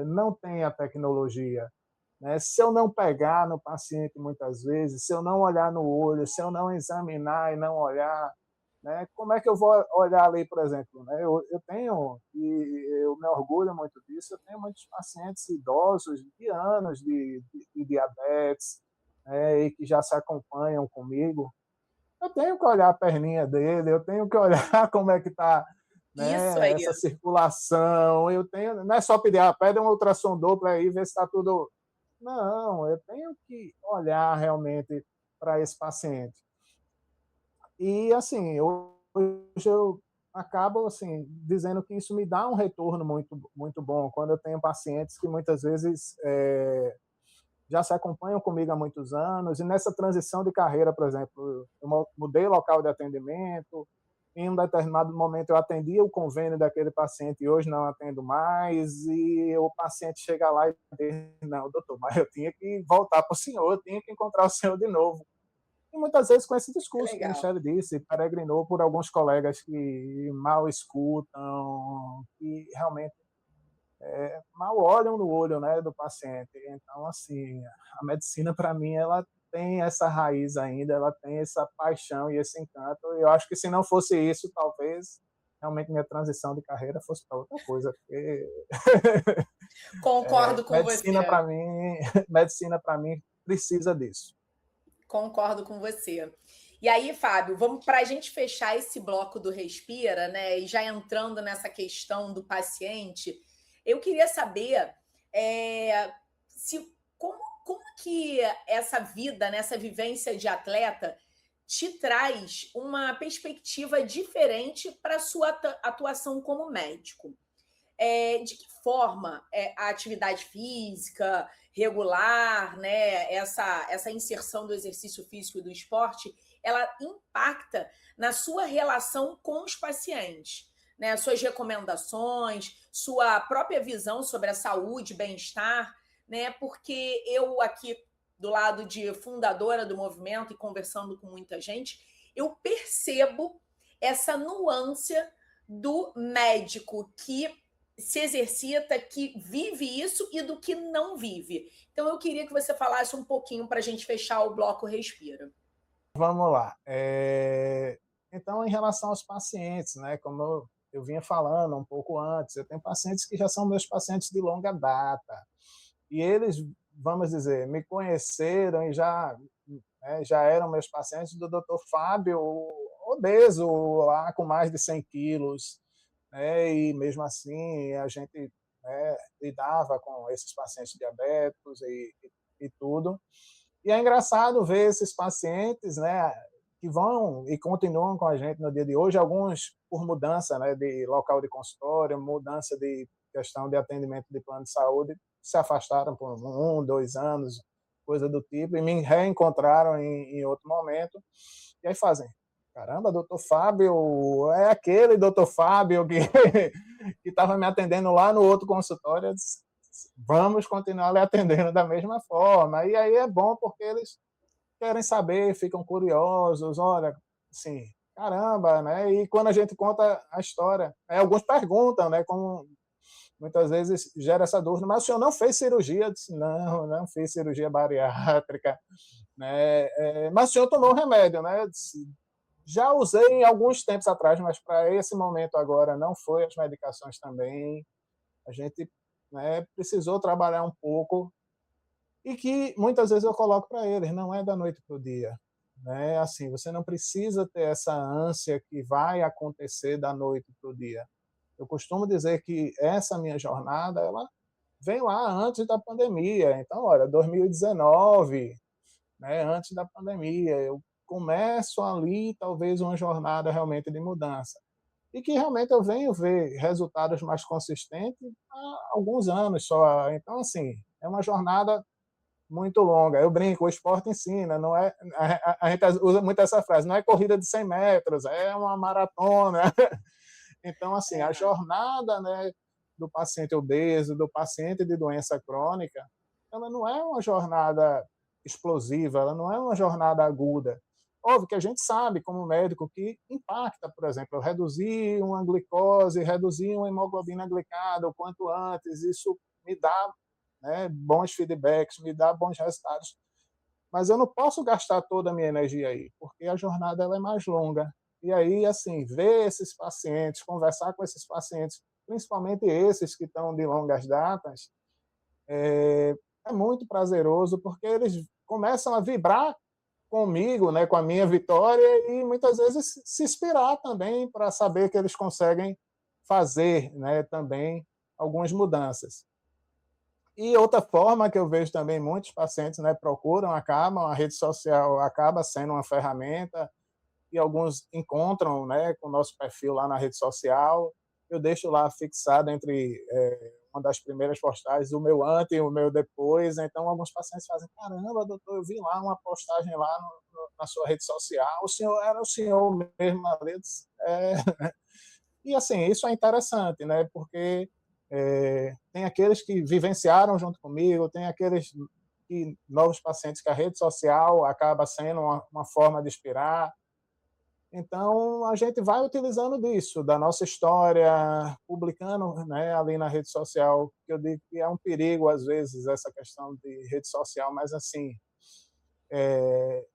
não tem a tecnologia. Né? Se eu não pegar no paciente muitas vezes, se eu não olhar no olho, se eu não examinar e não olhar, né? Como é que eu vou olhar ali, por exemplo? Né? Eu tenho, e eu me orgulho muito disso, eu tenho muitos pacientes idosos de anos de diabetes, né? E que já se acompanham comigo. Eu tenho que olhar a perninha dele, eu tenho que olhar como é que está, isso né, aí. essa circulação. Eu tenho, não é só pedir, pede um ultrassondor para ir ver se está tudo. Não, eu tenho que olhar realmente para esse paciente. E assim, hoje eu acabo assim dizendo que isso me dá um retorno muito bom quando eu tenho pacientes que muitas vezes já se acompanham comigo há muitos anos, e nessa transição de carreira, por exemplo, eu mudei local de atendimento, em um determinado momento eu atendia o convênio daquele paciente e hoje não atendo mais, e o paciente chega lá e diz, não, doutor, mas eu tinha que voltar para o senhor, eu tinha que encontrar o senhor de novo. E muitas vezes com esse Que discurso que a legal. Michelle disse, peregrinou por alguns colegas que mal escutam, que realmente mal olham no olho, né, do paciente. Então, assim, a medicina, para mim, ela tem essa raiz ainda, ela tem essa paixão e esse encanto. E eu acho que se não fosse isso, talvez realmente minha transição de carreira fosse para outra coisa, porque Concordo com medicina você. para mim, medicina para mim precisa disso. Concordo com você. E aí, Fábio, vamos para a gente fechar esse bloco do Respira, né? E já entrando nessa questão do paciente, eu queria saber se como que essa vida, né, essa vivência de atleta te traz uma perspectiva diferente para a sua atuação como médico. De que forma a atividade física regular, né, essa inserção do exercício físico e do esporte, ela impacta na sua relação com os pacientes, né, suas recomendações, sua própria visão sobre a saúde, bem-estar, né, porque eu aqui do lado de fundadora do movimento e conversando com muita gente, eu percebo essa nuance do médico que se exercita, que vive isso e do que não vive. Então, eu queria que você falasse um pouquinho para a gente fechar o bloco Respira. Vamos lá. Então, em relação aos pacientes, né, como eu vinha falando um pouco antes, eu tenho pacientes que já são meus pacientes de longa data. E eles, vamos dizer, me conheceram e já eram meus pacientes do Dr. Fábio, obeso, lá com mais de 100 quilos, né? E mesmo assim a gente, né, lidava com esses pacientes diabéticos e tudo. E é engraçado ver esses pacientes, né, que vão e continuam com a gente no dia de hoje, alguns por mudança, né, de local de consultório, mudança de questão de atendimento de plano de saúde, se afastaram por 2 anos, coisa do tipo, e me reencontraram em outro momento, e aí fazem, caramba, doutor Fábio, é aquele doutor Fábio que que estava me atendendo lá no outro consultório, vamos continuar lhe atendendo da mesma forma. E aí é bom porque eles querem saber, ficam curiosos, olha, assim, caramba, né? E quando a gente conta a história, alguns perguntam, né? Como muitas vezes gera essa dúvida, mas o senhor não fez cirurgia? Eu disse, não, não fiz cirurgia bariátrica, né? Mas o senhor tomou remédio, né? Eu disse, já usei alguns tempos atrás, mas para esse momento agora não foi as medicações também. A gente, né, precisou trabalhar um pouco e que muitas vezes eu coloco para eles, não é da noite para o dia. Né? Assim, você não precisa ter essa ânsia que vai acontecer da noite para o dia. Eu costumo dizer que essa minha jornada, ela vem lá antes da pandemia. Então, olha, 2019, né, antes da pandemia, eu começo ali talvez uma jornada realmente de mudança. E que realmente eu venho ver resultados mais consistentes há alguns anos só. Então, assim, é uma jornada muito longa. Eu brinco, o esporte ensina, não é, a gente usa muito essa frase, não é corrida de 100 metros, é uma maratona. Então, assim, a jornada, né, do paciente obeso, do paciente de doença crônica, ela não é uma jornada explosiva, ela não é uma jornada aguda. Óbvio que a gente sabe, como médico, que impacta, por exemplo, reduzir uma glicose, reduzir uma hemoglobina glicada o quanto antes, isso me dá, né, bons feedbacks, me dá bons resultados. Mas eu não posso gastar toda a minha energia aí, porque a jornada ela é mais longa. E aí, assim, ver esses pacientes, conversar com esses pacientes, principalmente esses que estão de longas datas, é muito prazeroso, porque eles começam a vibrar comigo, né, com a minha vitória, e muitas vezes se inspirar também para saber que eles conseguem fazer, né, também algumas mudanças. E outra forma que eu vejo também muitos pacientes, né, procuram, acabam, a rede social acaba sendo uma ferramenta, e alguns encontram, né, com o nosso perfil lá na rede social. Eu deixo lá fixado entre uma das primeiras postagens o meu antes e o meu depois. Então, alguns pacientes fazem, caramba, doutor, eu vi lá uma postagem lá na sua rede social, o senhor era o senhor mesmo ali. E, assim, isso é interessante, né, porque tem aqueles que vivenciaram junto comigo, tem aqueles novos pacientes que a rede social acaba sendo uma forma de inspirar. Então, a gente vai utilizando disso, da nossa história, publicando, né, ali na rede social, que eu digo que é um perigo, às vezes, essa questão de rede social, mas, assim,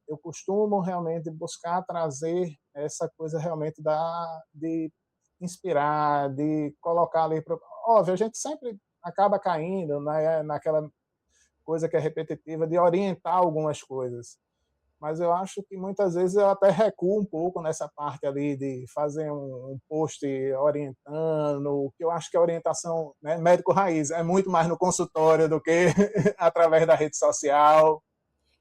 eu costumo realmente buscar trazer essa coisa realmente de inspirar, de colocar ali. Óbvio, a gente sempre acaba caindo, né, naquela coisa que é repetitiva, de orientar algumas coisas, mas eu acho que muitas vezes eu até recuo um pouco nessa parte ali de fazer um post orientando, que eu acho que a orientação, né, médico raiz é muito mais no consultório do que através da rede social.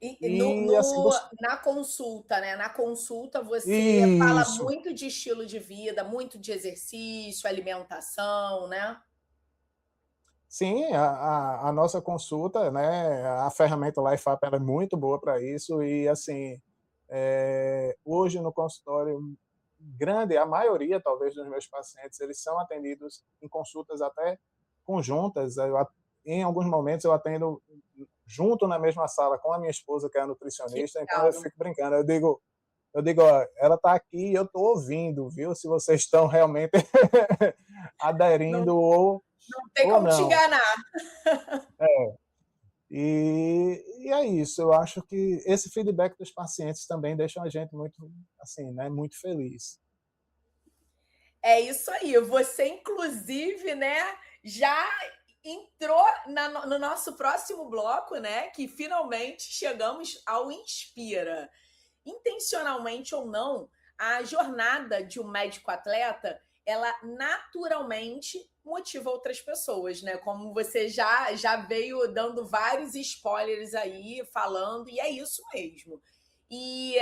E E assim, na consulta, né? Na consulta você fala isso. muito de estilo de vida, muito de exercício, alimentação, né? Sim, a nossa consulta, né, a ferramenta LifeUp ela é muito boa para isso e assim, hoje no consultório grande, a maioria talvez dos meus pacientes, eles são atendidos em consultas até conjuntas. Em alguns momentos eu atendo junto na mesma sala com a minha esposa, que é a Que nutricionista, então eu legal. fico brincando, eu digo, ó, ela está aqui e eu estou ouvindo, viu? Se vocês estão realmente Não, aderindo não tem ou como te não. enganar. E é isso, eu acho que esse feedback dos pacientes também deixa a gente muito, assim, né, muito feliz. É isso aí. Você, inclusive, né, já entrou no nosso próximo bloco, né? Que finalmente chegamos ao Inspira. Intencionalmente ou não, a jornada de um médico atleta, ela naturalmente motiva outras pessoas, né? Como você já veio dando vários spoilers aí, falando, e é isso mesmo. E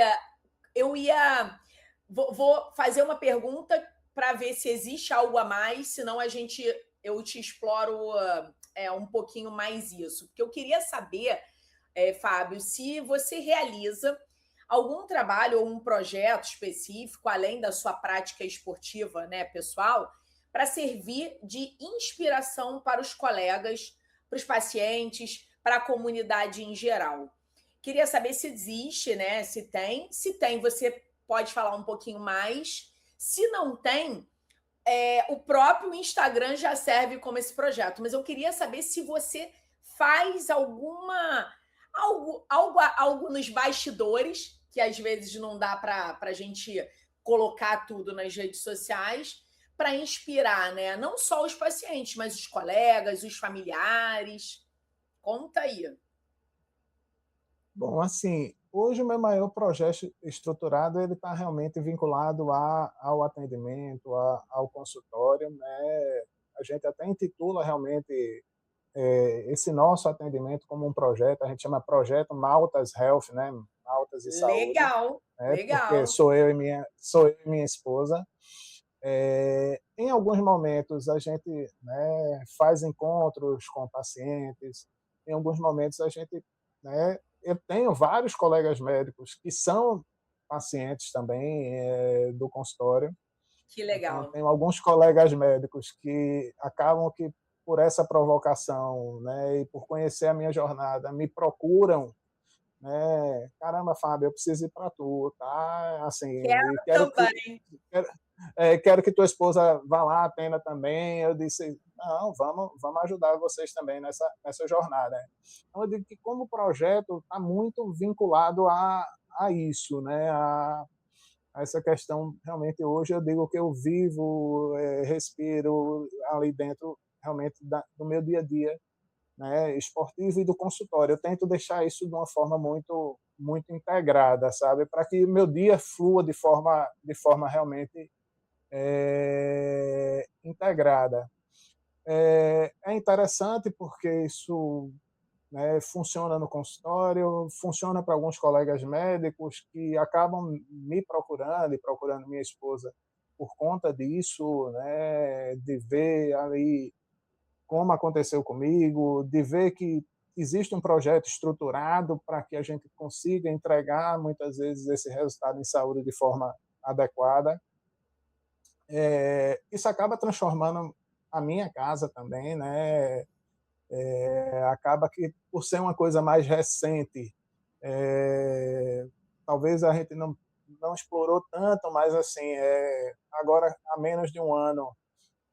eu ia. Vou fazer uma pergunta para ver se existe algo a mais, senão eu te exploro um pouquinho mais isso. Porque eu queria saber, Fábio, se você realiza algum trabalho ou um projeto específico, além da sua prática esportiva, né, pessoal, para servir de inspiração para os colegas, para os pacientes, para a comunidade em geral. Queria saber se existe, né? Se tem, você pode falar um pouquinho mais. Se não tem, o próprio Instagram já serve como esse projeto. Mas eu queria saber se você faz algo nos bastidores, que às vezes não dá para a gente colocar tudo nas redes sociais, para inspirar, né? Não só os pacientes, mas os colegas, os familiares. Conta aí. Bom, assim, hoje o meu maior projeto estruturado ele está realmente vinculado ao atendimento, ao consultório, né? A gente até intitula realmente esse nosso atendimento como um projeto, a gente chama Projeto Maltas Health, né? Maltas e Saúde, Legal, né? Porque legal. sou eu e minha esposa. Em alguns momentos a gente, né, faz encontros com pacientes, em alguns momentos a gente, né, eu tenho vários colegas médicos que são pacientes também do consultório, Que então legal. tenho alguns colegas médicos que acabam que por essa provocação, né, e por conhecer a minha jornada, me procuram, né, caramba, Fábio, eu preciso ir para tu, tá? Assim, Quero e também. quero que tua esposa vá lá, atenda também. Eu disse, não, vamos ajudar vocês também nessa jornada. Então, eu digo que como projeto está muito vinculado a isso, né? A essa questão, realmente, hoje eu digo que eu vivo, respiro ali dentro, realmente, do meu dia a dia, né? Esportivo e do consultório. Eu tento deixar isso de uma forma muito integrada, sabe? Para que meu dia flua de forma realmente integrada. É interessante porque isso, né, funciona no consultório, funciona para alguns colegas médicos que acabam me procurando e procurando minha esposa por conta disso, né, de ver ali como aconteceu comigo, de ver que existe um projeto estruturado para que a gente consiga entregar muitas vezes esse resultado em saúde de forma adequada. Isso acaba transformando a minha casa também, né? Acaba que, por ser uma coisa mais recente, talvez a gente não explorou tanto, mas assim, agora há menos de um ano,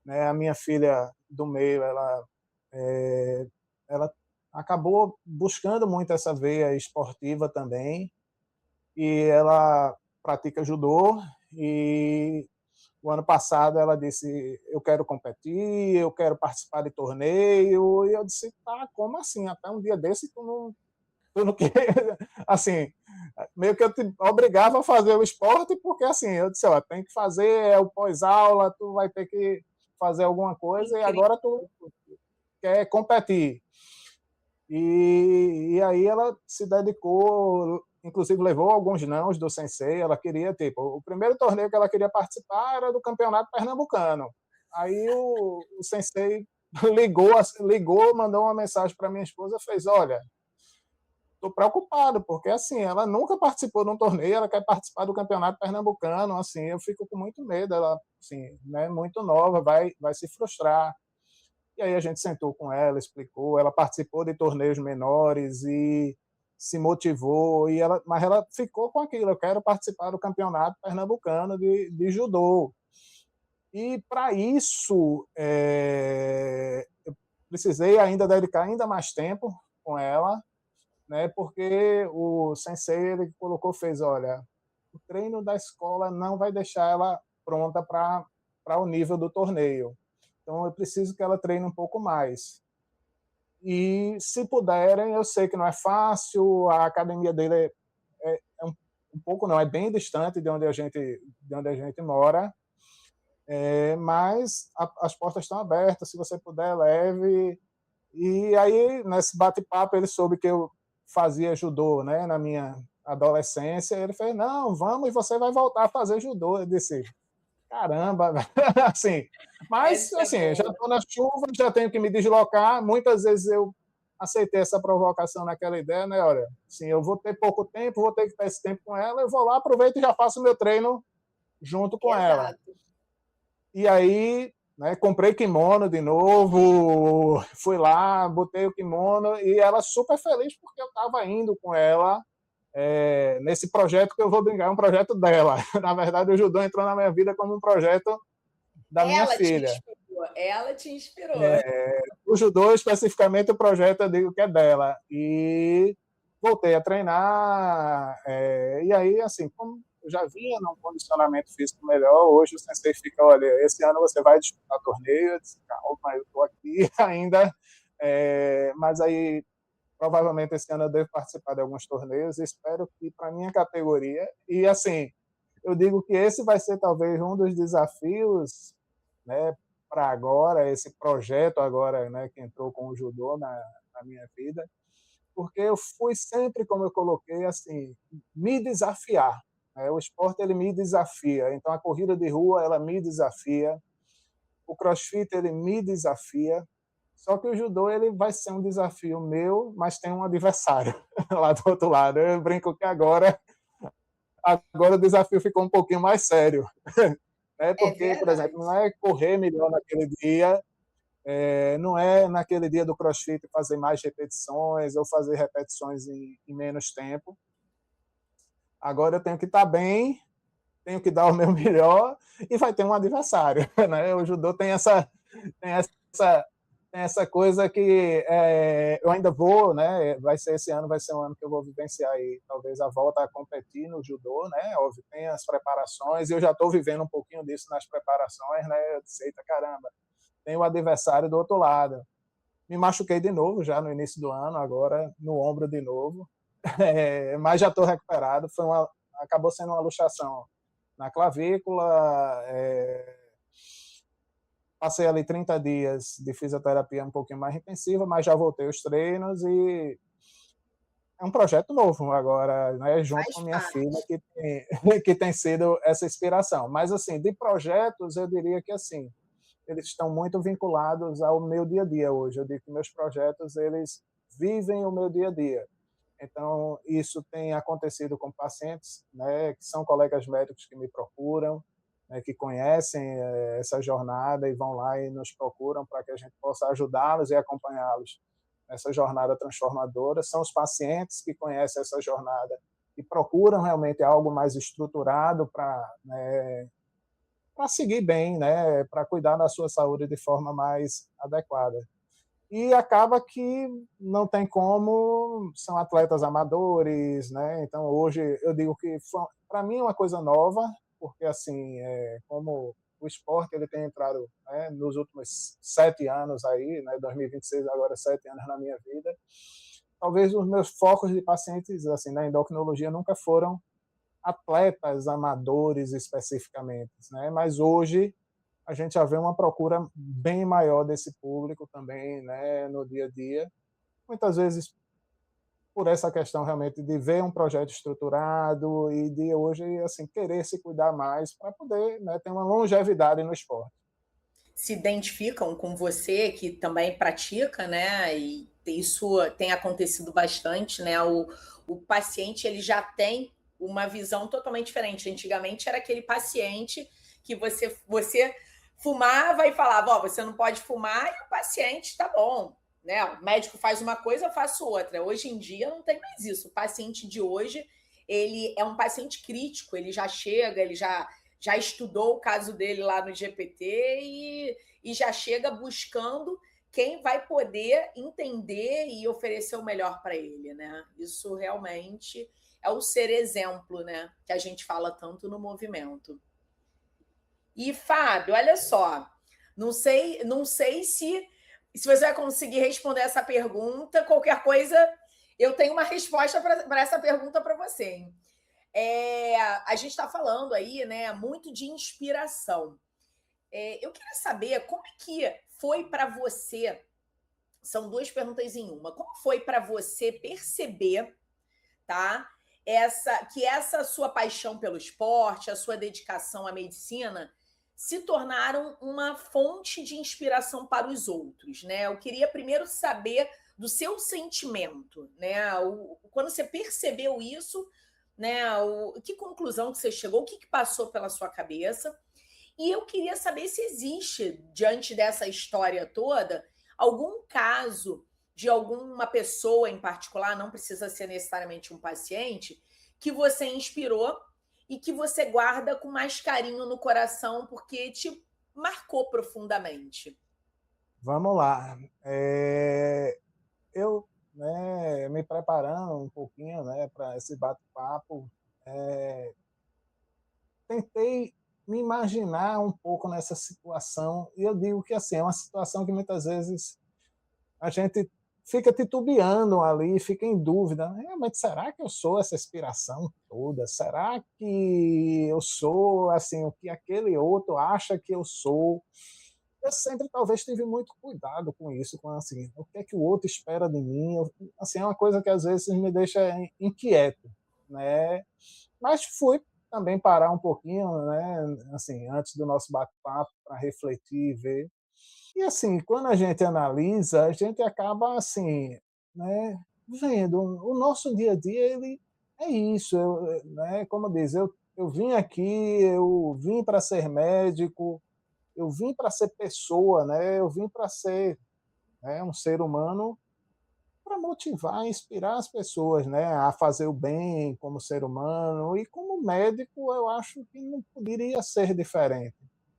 né, a minha filha do meio, ela acabou buscando muito essa veia esportiva também, e ela pratica judô, e o ano passado ela disse, eu quero competir, eu quero participar de torneio, e eu disse, tá, como assim? Até um dia desse tu não quer? Assim, meio que eu te obrigava a fazer o esporte, porque assim, eu disse, ó, tem que fazer, o pós-aula, tu vai ter que fazer alguma coisa, e Incrível. agora tu quer competir. E aí ela se dedicou, inclusive levou alguns nãos do sensei, ela queria, tipo, o primeiro torneio que ela queria participar era do Campeonato Pernambucano. Aí o sensei ligou, mandou uma mensagem para minha esposa, fez, olha, estou preocupado, porque assim, ela nunca participou de um torneio, ela quer participar do Campeonato Pernambucano, assim, eu fico com muito medo, ela, assim, né, muito nova, vai se frustrar. E aí a gente sentou com ela, explicou, ela participou de torneios menores e se motivou, mas ela ficou com aquilo, eu quero participar do campeonato pernambucano de judô. E para isso, eu precisei ainda dedicar ainda mais tempo com ela, né, porque o sensei ele fez, olha, o treino da escola não vai deixar ela pronta para o nível do torneio. Então, eu preciso que ela treine um pouco mais. E, se puderem, eu sei que não é fácil, a academia dele é um pouco, não, é bem distante de onde a gente mora, mas as portas estão abertas, se você puder, leve. E aí, nesse bate-papo, ele soube que eu fazia judô, né, na minha adolescência, ele fez, não, vamos, e você vai voltar a fazer judô. Eu disse, caramba, assim, mas Essa é assim, já boa. estou na chuva, já tenho que me deslocar, muitas vezes eu aceitei essa provocação naquela ideia, né, olha, assim, eu vou ter pouco tempo, vou ter que estar esse tempo com ela, eu vou lá, aproveito e já faço o meu treino junto com ela. Exato. E aí, né, comprei kimono de novo, fui lá, botei o kimono, e ela super feliz porque eu estava indo com ela, nesse projeto que eu vou brincar, é um projeto dela. Na verdade, o judô entrou na minha vida como um projeto da minha Ela te filha. inspirou, ela te inspirou. O judô, especificamente, o projeto eu digo que é dela. E voltei a treinar, e aí, assim, como eu já vinha num condicionamento físico melhor, hoje o sensei fica, olha, esse ano você vai disputar torneio, eu disse, calma, eu estou aqui ainda, mas aí provavelmente esse ano eu devo participar de alguns torneios, espero que para minha categoria, e assim, eu digo que esse vai ser talvez um dos desafios, né, para agora, esse projeto agora, né, que entrou com o judô na minha vida, porque eu fui sempre, como eu coloquei, assim, me desafiar. Né? O esporte ele me desafia, então a corrida de rua ela me desafia, o CrossFit ele me desafia. Só que o judô ele vai ser um desafio meu, mas tem um adversário lá do outro lado. Eu brinco que agora o desafio ficou um pouquinho mais sério, né? É Porque, por exemplo, verdade. não é correr melhor naquele dia, não é naquele dia do CrossFit fazer mais repetições ou fazer repetições em menos tempo. Agora eu tenho que estar bem, tenho que dar o meu melhor e vai ter um adversário, né? O judô tem essa tem essa coisa que eu ainda vou, né? Vai ser esse ano, vai ser um ano que eu vou vivenciar aí, talvez a volta a competir no judô, né? Óbvio, tem as preparações, e eu já estou vivendo um pouquinho disso nas preparações, né? Eu disse, eita caramba, tem o adversário do outro lado. Me machuquei de novo já no início do ano, agora no ombro de novo, mas já estou recuperado. Acabou sendo uma luxação na clavícula, passei ali 30 dias de fisioterapia um pouquinho mais intensiva, mas já voltei aos treinos e é um projeto novo agora, né, junto com Faz minha filha, parte. que tem sido essa inspiração. Mas, assim, de projetos, eu diria que, assim, eles estão muito vinculados ao meu dia a dia hoje. Eu digo que meus projetos, eles vivem o meu dia a dia. Então, isso tem acontecido com pacientes, né, que são colegas médicos que me procuram, né, que conhecem essa jornada e vão lá e nos procuram para que a gente possa ajudá-los e acompanhá-los nessa jornada transformadora. São os pacientes que conhecem essa jornada e procuram realmente algo mais estruturado para seguir bem, né, para cuidar da sua saúde de forma mais adequada. E acaba que não tem como, são atletas amadores, né? Então hoje eu digo que para mim é uma coisa nova, porque assim, como o esporte ele tem entrado, né, nos últimos 7 anos aí, né, 2026 agora 7 anos na minha vida, talvez os meus focos de pacientes assim na endocrinologia nunca foram atletas amadores especificamente, né? Mas hoje a gente já vê uma procura bem maior desse público também, né, no dia a dia. Muitas vezes por essa questão realmente de ver um projeto estruturado e de hoje assim querer se cuidar mais para poder, né, ter uma longevidade no esporte. Se identificam com você, que também pratica, né? E isso tem acontecido bastante, né? O paciente ele já tem uma visão totalmente diferente. Antigamente era aquele paciente que você fumava e falava, ó, oh, você não pode fumar, e o paciente tá bom, né? O médico faz uma coisa, eu faço outra. Hoje em dia não tem mais isso. O paciente de hoje, ele é um paciente crítico, ele já chega, ele já estudou o caso dele lá no GPT e já chega buscando quem vai poder entender e oferecer o melhor para ele, né? Isso realmente é o ser exemplo, né? Que a gente fala tanto no movimento. E Fábio, olha só, não sei se você vai conseguir responder essa pergunta. Qualquer coisa, eu tenho uma resposta para essa pergunta para você. Hein? A gente está falando aí, né, muito de inspiração. Eu queria saber como é que foi para você. São duas perguntas em uma. Como foi para você perceber, tá? Que essa sua paixão pelo esporte, a sua dedicação à medicina, se tornaram uma fonte de inspiração para os outros, né? Eu queria primeiro saber do seu sentimento, né? Quando você percebeu isso, né? Que conclusão que você chegou, o que passou pela sua cabeça? E eu queria saber se existe, diante dessa história toda, algum caso de alguma pessoa em particular, não precisa ser necessariamente um paciente, que você inspirou e que você guarda com mais carinho no coração porque te marcou profundamente? Vamos lá. Eu, né, me preparando um pouquinho, né, para esse bate-papo, tentei me imaginar um pouco nessa situação, e eu digo que assim, é uma situação que muitas vezes a gente fica titubeando ali, fica em dúvida, realmente será que eu sou essa inspiração toda? Será que eu sou assim o que aquele outro acha que eu sou? Eu sempre talvez tive muito cuidado com isso, com assim, o que é que o outro espera de mim? Assim, é uma coisa que às vezes me deixa inquieto, né? Mas fui também parar um pouquinho, né, assim, antes do nosso bate-papo para refletir e ver. E assim, quando a gente analisa, a gente acaba assim, né, vendo o nosso dia a dia, ele é isso, né, como diz, eu vim aqui, eu vim para ser médico, eu vim para ser pessoa, né, eu vim para ser, né, um ser humano para motivar, inspirar as pessoas, né, a fazer o bem como ser humano e como médico, eu acho que não poderia ser diferente.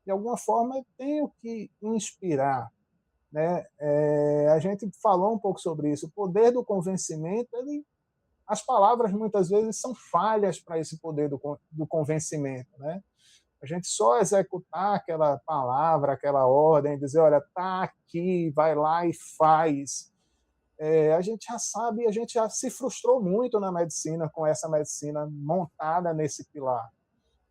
De alguma forma, eu tenho que inspirar, né? A gente falou um pouco sobre isso. O poder do convencimento, as palavras muitas vezes são falhas para esse poder do convencimento, né? A gente só executar aquela palavra, aquela ordem, dizer, olha, tá aqui, vai lá e faz. A gente já sabe, a gente já se frustrou muito na medicina com essa medicina montada nesse pilar,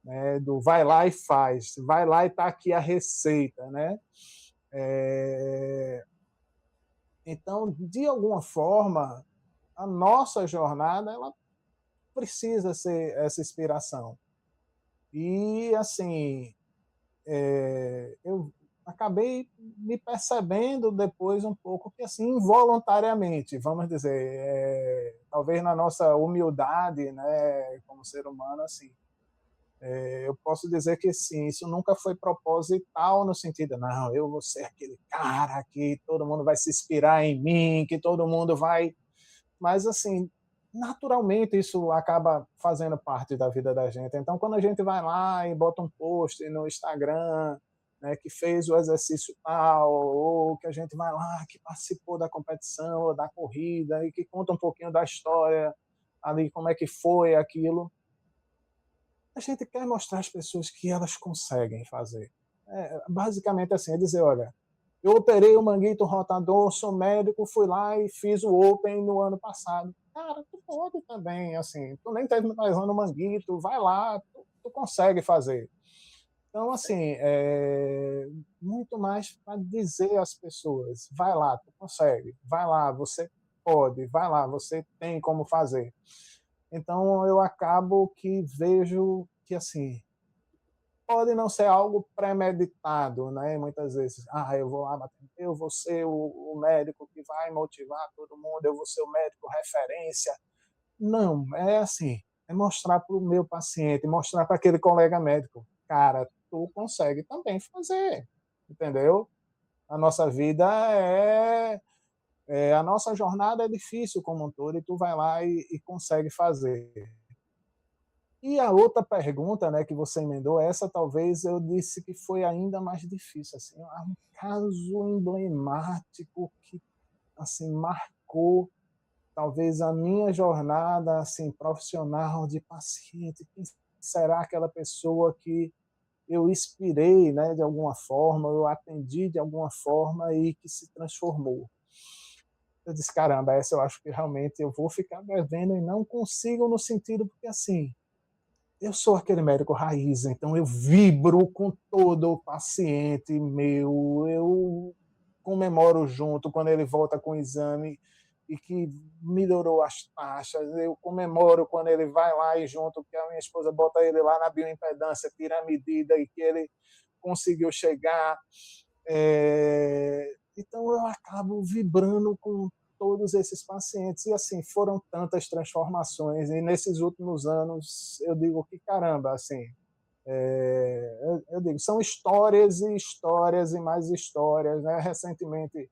né? Do vai lá e faz, vai lá e tá aqui a receita, né? É, Então, de alguma forma, a nossa jornada ela precisa ser essa inspiração. E, assim, eu acabei me percebendo depois um pouco que, assim, involuntariamente, vamos dizer, talvez na nossa humildade, né, como ser humano, assim, eu posso dizer que, sim, isso nunca foi proposital no sentido, não, eu vou ser aquele cara que todo mundo vai se inspirar em mim, que todo mundo vai. Mas, assim, naturalmente isso acaba fazendo parte da vida da gente. Então, quando a gente vai lá e bota um post no Instagram, né, que fez o exercício tal, ou que a gente vai lá, que participou da competição, ou da corrida, e que conta um pouquinho da história ali, como é que foi aquilo, a gente quer mostrar às pessoas que elas conseguem fazer. Basicamente assim, é dizer, olha, eu operei o manguito rotador, sou médico, fui lá e fiz o Open no ano passado. Cara, tu pode também, assim, tu nem teve mais ano manguito, vai lá, tu consegue fazer. Então, assim, muito mais para dizer às pessoas, vai lá, tu consegue, vai lá, você pode, vai lá, você tem como fazer. Então, eu acabo que vejo que, assim, pode não ser algo premeditado, né? Muitas vezes, eu vou lá, eu vou ser o médico que vai motivar todo mundo, eu vou ser o médico referência. Não, é assim, é mostrar para o meu paciente, mostrar para aquele colega médico, cara, tu consegue também fazer, entendeu? A nossa vida a nossa jornada é difícil como um todo e tu vai lá e consegue fazer. E a outra pergunta, né, que você emendou, essa talvez eu disse que foi ainda mais difícil, assim, um caso emblemático que, assim, marcou talvez a minha jornada, assim, profissional de paciente. Quem será aquela pessoa que eu inspirei, né, de alguma forma, eu atendi de alguma forma e que se transformou? Eu disse, caramba, essa eu acho que realmente eu vou ficar devendo e não consigo no sentido porque, assim, eu sou aquele médico raiz, então eu vibro com todo o paciente meu, eu comemoro junto quando ele volta com o exame e que melhorou as taxas, eu comemoro quando ele vai lá e junto, que a minha esposa bota ele lá na bioimpedância, tira a medida e que ele conseguiu chegar. Então eu acabo vibrando com todos esses pacientes e assim foram tantas transformações e nesses últimos anos eu digo que caramba, assim, eu digo são histórias e histórias e mais histórias, né? Recentemente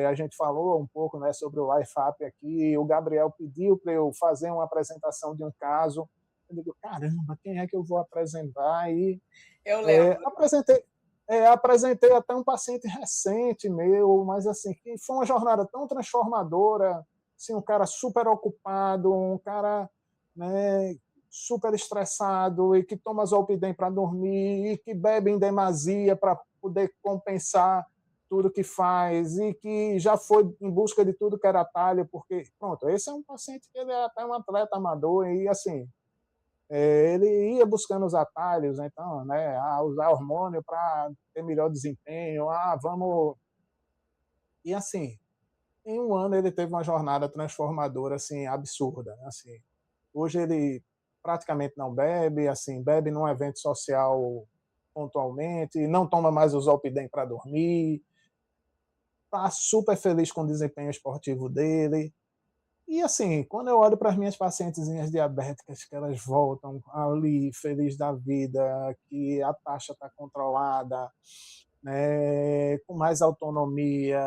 a gente falou um pouco, né, sobre o LifeUp aqui, o Gabriel pediu para eu fazer uma apresentação de um caso. Eu digo, caramba, quem é que eu vou apresentar? E Eu lembro. apresentei até um paciente recente meu, mas assim, que foi uma jornada tão transformadora, assim, um cara super ocupado, um cara, né, super estressado e que toma Zolpidem para dormir e que bebe em demasia para poder compensar tudo que faz e que já foi em busca de tudo que era atalho, porque, pronto, esse é um paciente que ele é até um atleta amador e, assim, ele ia buscando os atalhos, então, né, usar hormônio para ter melhor desempenho, vamos... E, assim, em um ano ele teve uma jornada transformadora, assim, absurda, assim. Hoje ele praticamente não bebe, assim, bebe num evento social pontualmente, não toma mais o Zolpidem para dormir, tá super feliz com o desempenho esportivo dele. E assim, quando eu olho para as minhas pacientezinhas diabéticas, que elas voltam ali feliz da vida, que a taxa está controlada, né, com mais autonomia,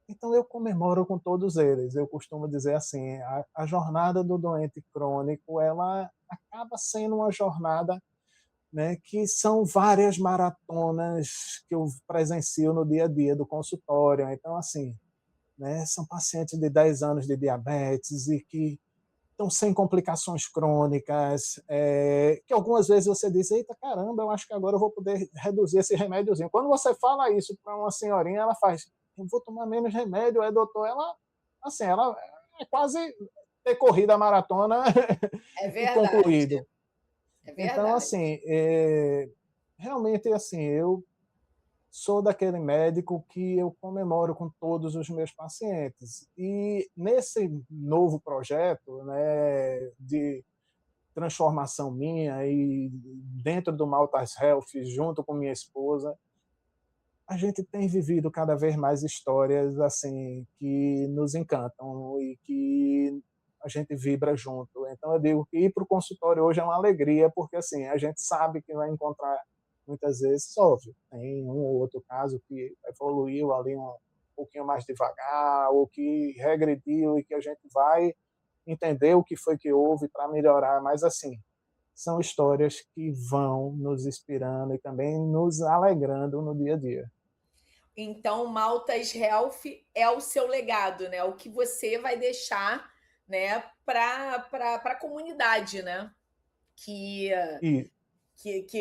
então eu comemoro com todos eles. Eu costumo dizer assim, a jornada do doente crônico, ela acaba sendo uma jornada, né, que são várias maratonas que eu presencio no dia a dia do consultório. Então, assim, né, são pacientes de 10 anos de diabetes e que estão sem complicações crônicas, que algumas vezes você diz, eita, caramba, eu acho que agora eu vou poder reduzir esse remédiozinho. Quando você fala isso para uma senhorinha, ela faz, eu vou tomar menos remédio, doutor, ela, assim, ela é quase ter corrido a maratona É e verdade. concluído. É Então, verdade. assim, realmente, assim, eu sou daquele médico que eu comemoro com todos os meus pacientes. E nesse novo projeto, né, de transformação minha e dentro do Maltas Health, junto com minha esposa, a gente tem vivido cada vez mais histórias assim que nos encantam e que a gente vibra junto. Então eu digo que ir para o consultório hoje é uma alegria, porque assim, a gente sabe que vai encontrar muitas vezes, óbvio, tem um ou outro caso que evoluiu ali um pouquinho mais devagar, ou que regrediu e que a gente vai entender o que foi que houve para melhorar, mas assim, são histórias que vão nos inspirando e também nos alegrando no dia a dia. Então, Maltas Health é o seu legado, né? O que você vai deixar, né, para a comunidade, né? Que, E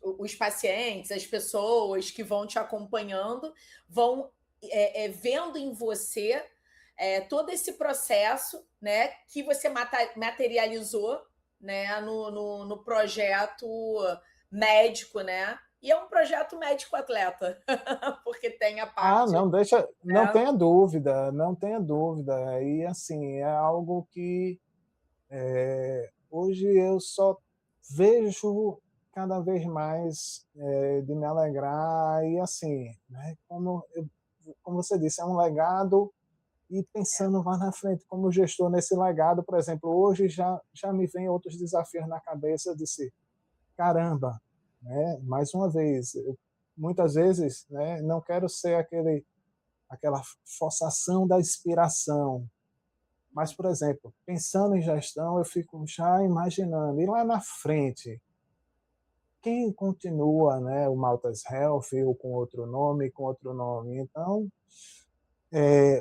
os pacientes, as pessoas que vão te acompanhando vão vendo em você todo esse processo, né, que você materializou, né, no projeto médico, né? E é um projeto médico-atleta, porque tem a parte. não deixa, não Né? tenha dúvida, não tenha dúvida. E assim, é algo que hoje eu só vejo cada vez mais de me alegrar e assim, né, como você disse, é um legado e pensando lá na frente como gestor nesse legado, por exemplo, hoje já me vem outros desafios na cabeça. Eu disse, caramba, né, mais uma vez, muitas vezes, né, não quero ser aquela forçação da inspiração, mas, por exemplo, pensando em gestão, eu fico já imaginando, e lá na frente, quem continua, né, o Maltas Health, ou com outro nome, com outro nome. Então,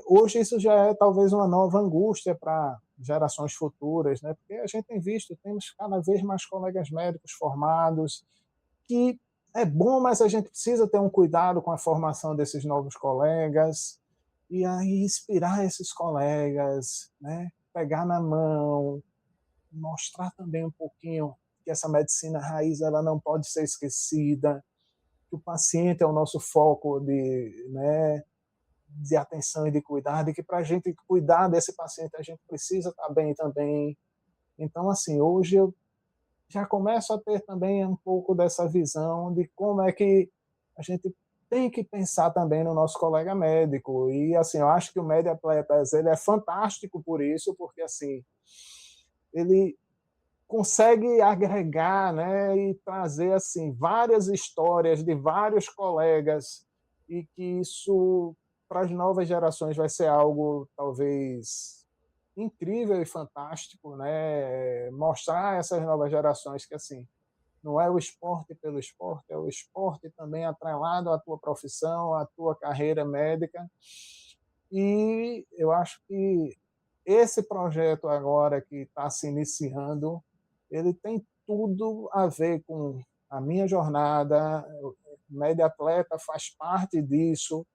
hoje isso já é talvez uma nova angústia para gerações futuras, né? Porque a gente tem visto, temos cada vez mais colegas médicos formados, que é bom, mas a gente precisa ter um cuidado com a formação desses novos colegas e aí inspirar esses colegas, né? Pegar na mão, mostrar também um pouquinho que essa medicina raiz ela não pode ser esquecida, que o paciente é o nosso foco de atenção e de cuidado, e que para a gente cuidar desse paciente a gente precisa estar bem também. Então, assim, hoje eu já começo a ter também um pouco dessa visão de como é que a gente tem que pensar também no nosso colega médico. E, assim, eu acho que o Media Atletas, ele é fantástico por isso, porque, assim, ele consegue agregar, né, e trazer, assim, várias histórias de vários colegas e que isso para as novas gerações vai ser algo talvez incrível e fantástico, né? Mostrar a essas novas gerações que assim não é o esporte pelo esporte, é o esporte também atrelado à tua profissão, à tua carreira médica. E eu acho que esse projeto agora que está se iniciando, ele tem tudo a ver com a minha jornada. O Média Atleta faz parte disso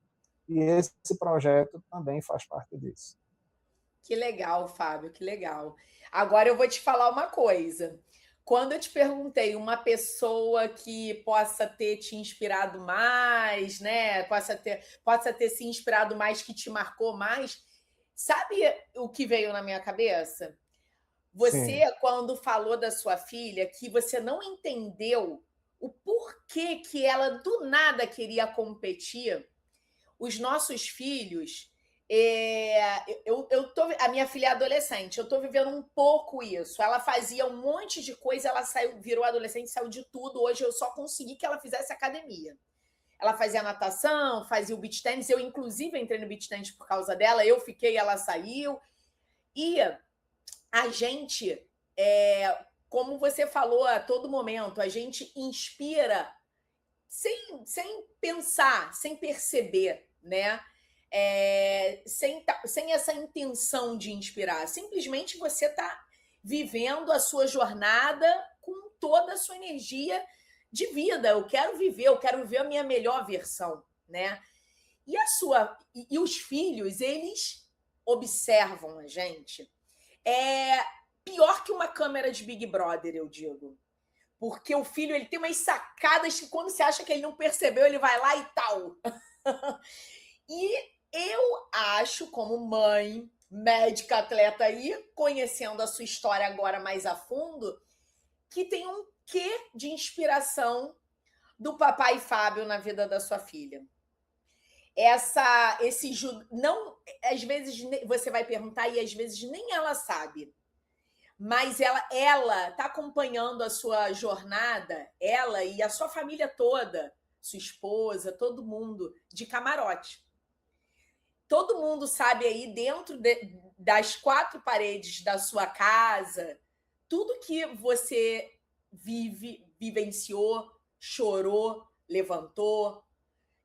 e esse projeto também faz parte disso. Que legal, Fábio, que legal. Agora eu vou te falar uma coisa. Quando eu te perguntei uma pessoa que possa ter te inspirado mais, né? Possa ter se inspirado mais, que te marcou mais, sabe o que veio na minha cabeça? Sim, Você, quando falou da sua filha, que você não entendeu o porquê que ela do nada queria competir, os nossos filhos. A minha filha é adolescente, eu estou vivendo um pouco isso. Ela fazia um monte de coisa, ela saiu, virou adolescente, saiu de tudo. Hoje eu só consegui que ela fizesse academia. Ela fazia natação, fazia o beach tennis. Eu, inclusive, entrei no beach tennis por causa dela. Eu fiquei, ela saiu. E a gente, como você falou a todo momento, a gente inspira sem pensar, sem perceber, né? Sem essa intenção de inspirar. Simplesmente você está vivendo a sua jornada com toda a sua energia de vida. Eu quero viver a minha melhor versão, né? E os filhos, eles observam a gente. É pior que uma câmera de Big Brother, eu digo. Porque o filho, ele tem umas sacadas que quando você acha que ele não percebeu, ele vai lá e tal. E eu acho, como mãe, médica, atleta aí, conhecendo a sua história agora mais a fundo, que tem um quê de inspiração do papai Fábio na vida da sua filha. Não, às vezes você vai perguntar e às vezes nem ela sabe. Mas ela está acompanhando a sua jornada, ela e a sua família toda, sua esposa, todo mundo, de camarote. Todo mundo sabe aí, dentro das quatro paredes da sua casa, tudo que você vivenciou, chorou, levantou,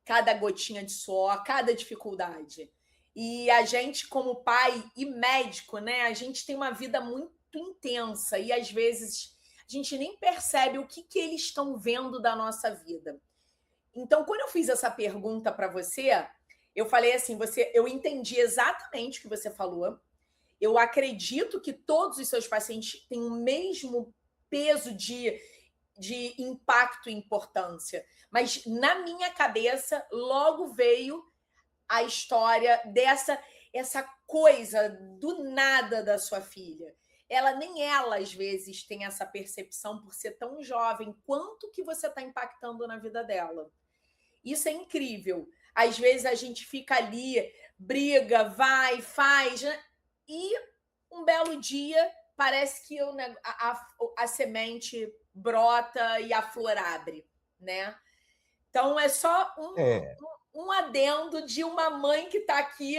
cada gotinha de suor, cada dificuldade. E a gente, como pai e médico, né, a gente tem uma vida muito intensa e às vezes a gente nem percebe o que eles estão vendo da nossa vida. Então, quando eu fiz essa pergunta para você, eu falei assim, eu entendi exatamente o que você falou. Eu acredito que todos os seus pacientes têm o mesmo peso de impacto e importância. Mas na minha cabeça, logo veio a história essa coisa do nada da sua filha. Nem ela, às vezes, tem essa percepção por ser tão jovem, quanto que você está impactando na vida dela. Isso é incrível. Às vezes a gente fica ali, briga, vai, faz, né? E um belo dia parece que a semente brota e a flor abre, né? Então é só um adendo de uma mãe que está aqui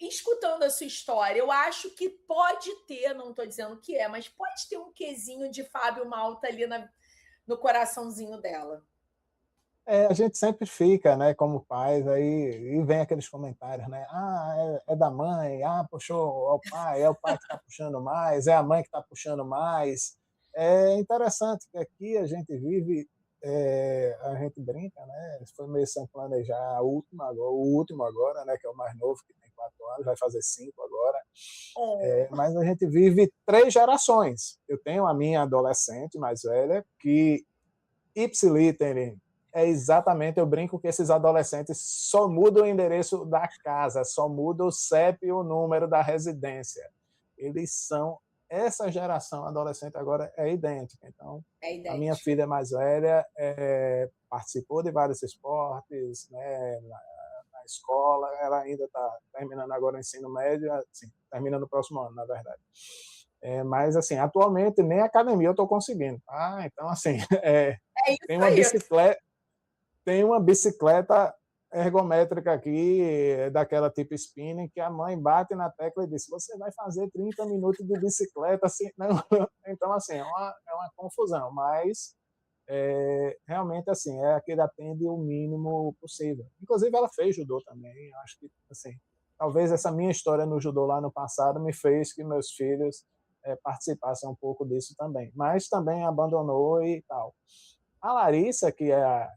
escutando a sua história. Eu acho que pode ter, não estou dizendo que é, mas pode ter um quezinho de Fábio Malta ali no coraçãozinho dela. A gente sempre fica, né, como pais, aí e vem aqueles comentários, né? É da mãe, puxou é o pai que está puxando mais, é a mãe que está puxando mais. É interessante que aqui a gente vive, a gente brinca, né? Foi meio sem planejar o último agora, né, que é o mais novo, que tem 4 anos, vai fazer 5 agora. Mas a gente vive 3 gerações. Eu tenho a minha adolescente mais velha, que ipsiliter exatamente, eu brinco que esses adolescentes só mudam o endereço da casa, só mudam o CEP e o número da residência. Eles são, essa geração adolescente agora é idêntica. Então, a minha filha mais velha participou de vários esportes, né, na escola, ela ainda está terminando agora o ensino médio, assim, terminando o próximo ano, na verdade. Mas, assim, atualmente nem academia eu estou conseguindo. Então, assim, tem uma bicicleta ergométrica aqui, daquela tipo spinning, que a mãe bate na tecla e diz: você vai fazer 30 minutos de bicicleta, assim, não. Então, assim, é uma confusão, mas realmente, assim, é a que ele atende o mínimo possível. Inclusive, ela fez judô também, acho que, assim, talvez essa minha história no judô lá no passado me fez que meus filhos participassem um pouco disso também, mas também abandonou e tal. A Larissa, que é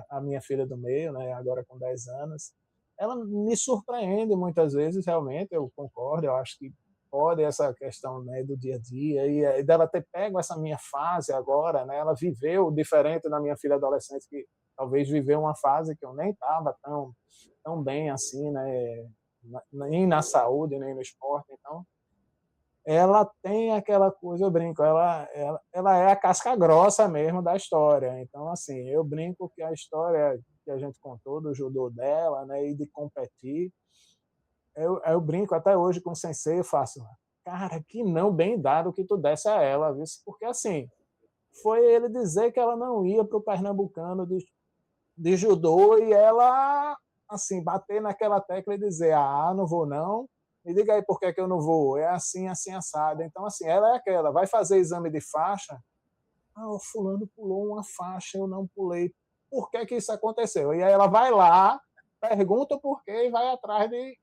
a minha filha do meio, né, agora com 10 anos, ela me surpreende muitas vezes, realmente, eu concordo, eu acho que pode essa questão, né, do dia a dia, e dela ter pego essa minha fase agora, né, ela viveu diferente da minha filha adolescente, que talvez viveu uma fase que eu nem estava tão bem assim, né, nem na saúde, nem no esporte, então ela tem aquela coisa, eu brinco, ela é a casca grossa mesmo da história. Então, assim, eu brinco que a história que a gente contou do judô dela, né, e de competir, eu brinco até hoje com o sensei, eu faço, cara, que não bem dado que tu desse a ela, viu? Porque, assim, foi ele dizer que ela não ia para o Pernambucano de judô e ela, assim, bater naquela tecla e dizer, não vou não, me diga aí por que eu não vou, é assim, assim, assado. Então, assim, ela é aquela, vai fazer exame de faixa, o fulano pulou uma faixa, eu não pulei, por que isso aconteceu? E aí ela vai lá, pergunta o porquê e vai atrás de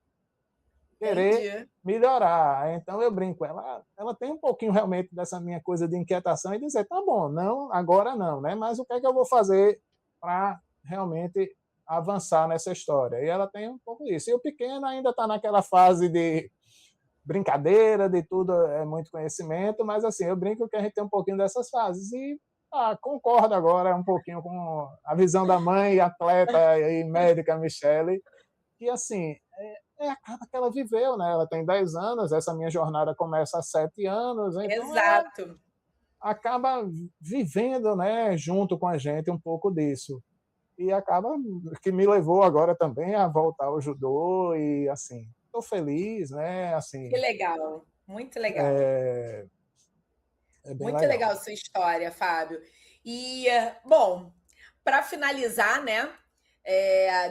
querer Entendi. melhorar. Então eu brinco, ela tem um pouquinho realmente dessa minha coisa de inquietação e dizer, tá bom, não, agora não, né? Mas o que é que eu vou fazer para realmente avançar nessa história? E ela tem um pouco disso. E o pequeno ainda está naquela fase de brincadeira, de tudo é muito conhecimento, mas assim, eu brinco que a gente tem um pouquinho dessas fases e concordo agora um pouquinho com a visão da mãe, atleta e médica Michele, que assim, acaba que ela viveu, né? Ela tem 10 anos, essa minha jornada começa há 7 anos, então ela Exato. acaba vivendo, né, junto com a gente um pouco disso. E acaba que me levou agora também a voltar ao judô e assim, estou feliz, né? Que Assim, legal. Muito legal. é, é bem Muito legal. legal a sua história, Fábio. E, bom, para finalizar, né?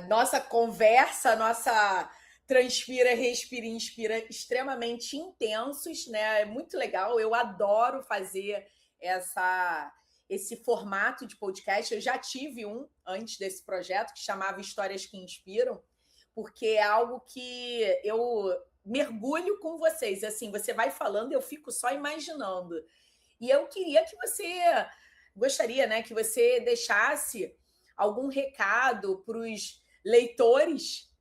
Nossa conversa, nossa transpira, respira e inspira extremamente intensos, né? É muito legal. Eu adoro fazer essa esse formato de podcast. Eu já tive um antes desse projeto que chamava Histórias que Inspiram, porque é algo que eu mergulho com vocês. Assim, você vai falando, eu fico só imaginando. E eu queria que gostaria, né, que você deixasse algum recado para os leitores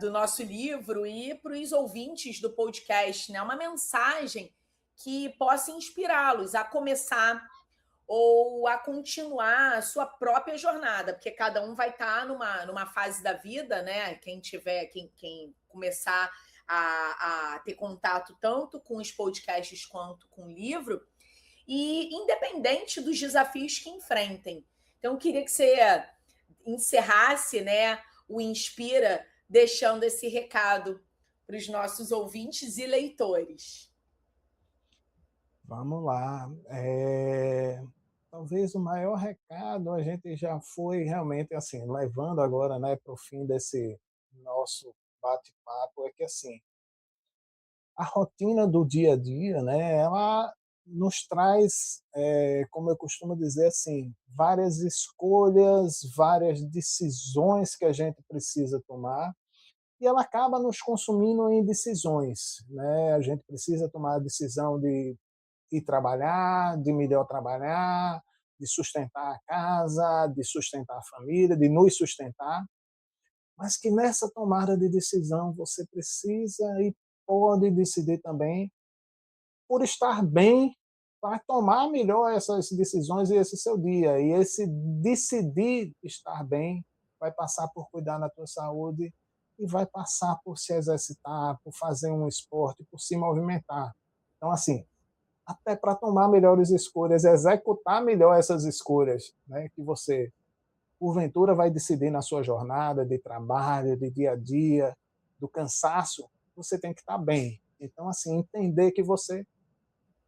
do nosso livro e para os ouvintes do podcast, né? Uma mensagem que possa inspirá-los a começar ou a continuar a sua própria jornada, porque cada um vai estar numa fase da vida, né? Quem começar a ter contato tanto com os podcasts quanto com o livro, e independente dos desafios que enfrentem. Então, eu queria que você encerrasse, né, o Inspira, deixando esse recado para os nossos ouvintes e leitores. Vamos lá. Talvez o maior recado a gente já foi realmente assim, levando agora, né, para o fim desse nosso bate-papo, é que assim, a rotina do dia a dia, né, ela nos traz, como eu costumo dizer assim, várias escolhas, várias decisões que a gente precisa tomar, e ela acaba nos consumindo em decisões, né? A gente precisa tomar a decisão de ir trabalhar, de melhor trabalhar, de sustentar a casa, de sustentar a família, de nos sustentar, mas que nessa tomada de decisão você precisa e pode decidir também por estar bem para tomar melhor essas decisões e esse seu dia. E esse decidir estar bem vai passar por cuidar da tua saúde e vai passar por se exercitar, por fazer um esporte, por se movimentar. Então, assim, até para tomar melhores escolhas, executar melhor essas escolhas, né, que você, porventura, vai decidir na sua jornada de trabalho, de dia a dia, do cansaço, você tem que estar bem. Então, assim, entender que você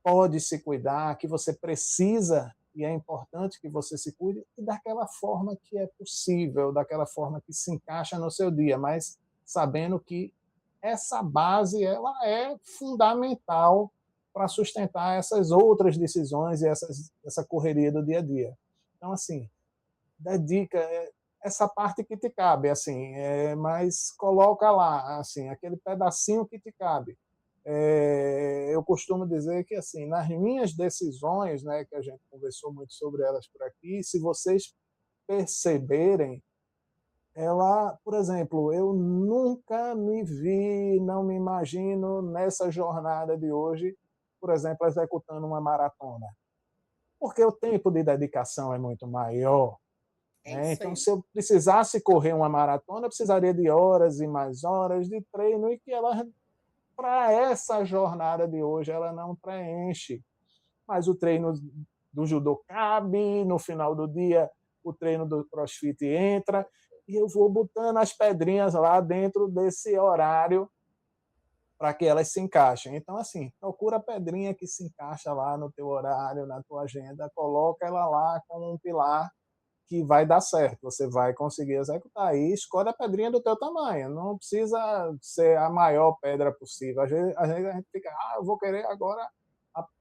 pode se cuidar, que você precisa e é importante que você se cuide e daquela forma que é possível, daquela forma que se encaixa no seu dia, mas sabendo que essa base ela é fundamental para sustentar essas outras decisões e essa correria do dia a dia. Então, assim, dedica essa parte que te cabe, assim, mas coloca lá, assim, aquele pedacinho que te cabe. Eu costumo dizer que, assim, nas minhas decisões, né, que a gente conversou muito sobre elas por aqui, se vocês perceberem, ela, por exemplo, eu nunca me vi, não me imagino nessa jornada de hoje, por exemplo, executando uma maratona, porque o tempo de dedicação é muito maior, É né? isso Então, aí. se eu precisasse correr uma maratona, eu precisaria de horas e mais horas de treino e que ela, para essa jornada de hoje, ela não preenche. Mas o treino do judô cabe, no final do dia o treino do crossfit entra, e eu vou botando as pedrinhas lá dentro desse horário para que elas se encaixem. Então, assim, procura a pedrinha que se encaixa lá no teu horário, na tua agenda, coloca ela lá como um pilar que vai dar certo, você vai conseguir executar. E escolhe a pedrinha do teu tamanho, não precisa ser a maior pedra possível. Às vezes a gente fica, eu vou querer agora.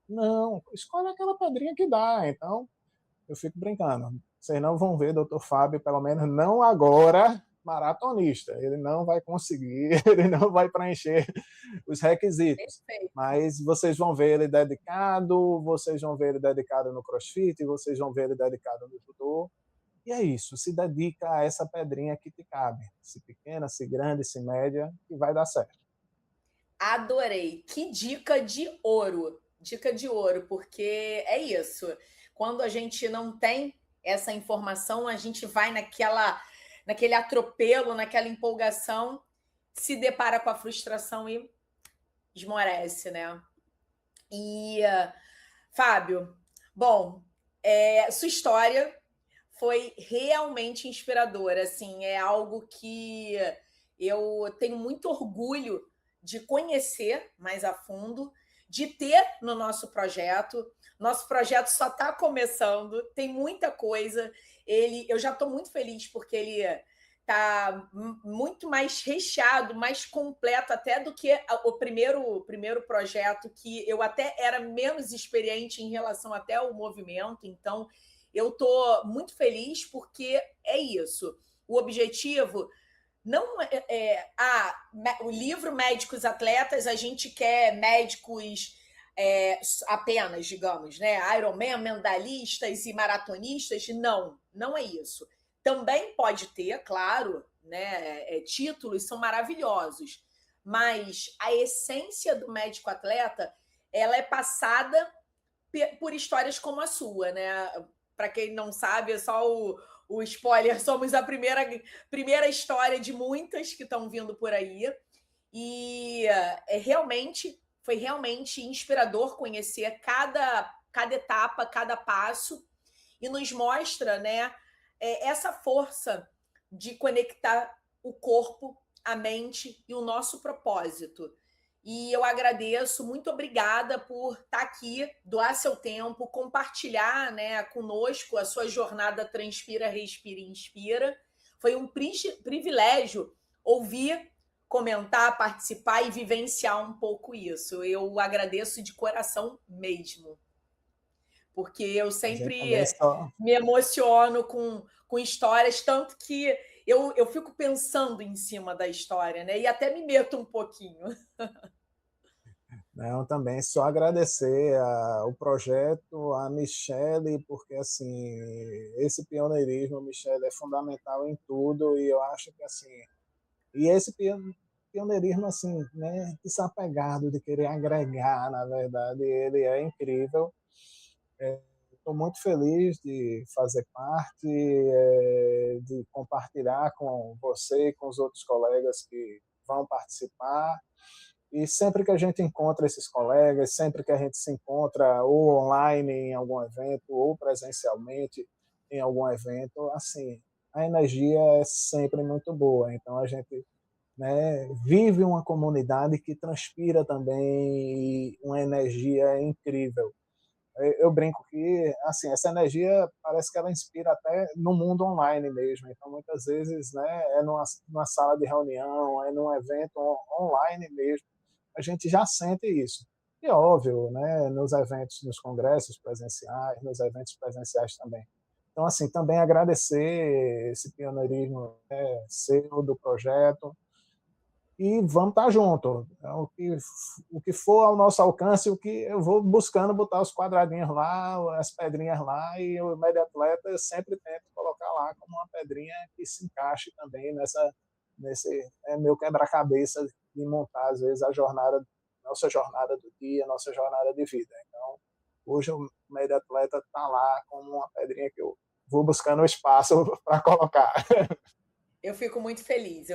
Não, escolhe aquela pedrinha que dá. Então, eu fico brincando. Vocês não vão ver Dr. Fábio, pelo menos não agora, maratonista. Ele não vai conseguir, ele não vai preencher os requisitos. Perfeito. Mas vocês vão ver ele dedicado, vocês vão ver ele dedicado no crossfit, vocês vão ver ele dedicado no judô. E é isso, se dedica a essa pedrinha que te cabe. Se pequena, se grande, se média, que vai dar certo. Adorei. Que dica de ouro. Dica de ouro, porque é isso. Quando a gente não tem essa informação, a gente vai naquele atropelo, naquela empolgação, se depara com a frustração e esmorece, né? E, Fábio, bom, sua história foi realmente inspiradora. Assim, é algo que eu tenho muito orgulho de conhecer mais a fundo, de ter no nosso projeto. Nosso projeto só está começando, tem muita coisa. Eu já estou muito feliz porque ele está muito mais recheado, mais completo até do que o primeiro projeto, que eu até era menos experiente em relação até ao movimento. Então, eu estou muito feliz porque é isso. O objetivo não o livro Médicos Atletas, a gente quer médicos apenas, digamos, né? Ironman, medalhistas e maratonistas. Não, não é isso. Também pode ter, claro, né? Títulos são maravilhosos, mas a essência do médico atleta ela é passada por histórias como a sua, né? Para quem não sabe, é só o spoiler, somos a primeira história de muitas que estão vindo por aí. E foi realmente inspirador conhecer cada etapa, cada passo, e nos mostra, né, essa força de conectar o corpo, a mente e o nosso propósito. E eu agradeço, muito obrigada por estar aqui, doar seu tempo, compartilhar, né, conosco a sua jornada Transpira, Respira e Inspira. Foi um privilégio ouvir, comentar, participar e vivenciar um pouco isso. Eu agradeço de coração mesmo, porque eu A gente sempre também só me emociono com histórias, tanto que eu fico pensando em cima da história, né? E até me meto um pouquinho. Não, também só agradecer o projeto, a Michele, porque assim, esse pioneirismo, Michele, é fundamental em tudo e eu acho que assim, e esse pioneirismo assim, né, desapegado de querer agregar, na verdade, ele é incrível. Estou muito feliz de fazer parte, de compartilhar com você e com os outros colegas que vão participar. E sempre que a gente encontra esses colegas, sempre que a gente se encontra ou online em algum evento ou presencialmente em algum evento, assim, a energia é sempre muito boa. Então a gente, né, vive uma comunidade que transpira também uma energia incrível. Eu brinco que, assim, essa energia parece que ela inspira até no mundo online mesmo. Então, muitas vezes, né, é numa sala de reunião, é num evento online mesmo, a gente já sente isso. E óbvio, né, nos eventos, nos congressos presenciais, nos eventos presenciais também. Então, assim, também agradecer esse pioneirismo, né, seu do projeto, e vamos estar junto. Então, o que for ao nosso alcance, o que eu vou buscando botar os quadradinhos lá, as pedrinhas lá, e o Média Atleta eu sempre tento colocar lá como uma pedrinha que se encaixe também nesse meu quebra-cabeça de montar, às vezes, nossa jornada do dia, nossa jornada de vida. Então, hoje o Média Atleta está lá como uma pedrinha que eu vou buscando espaço para colocar. Eu fico muito feliz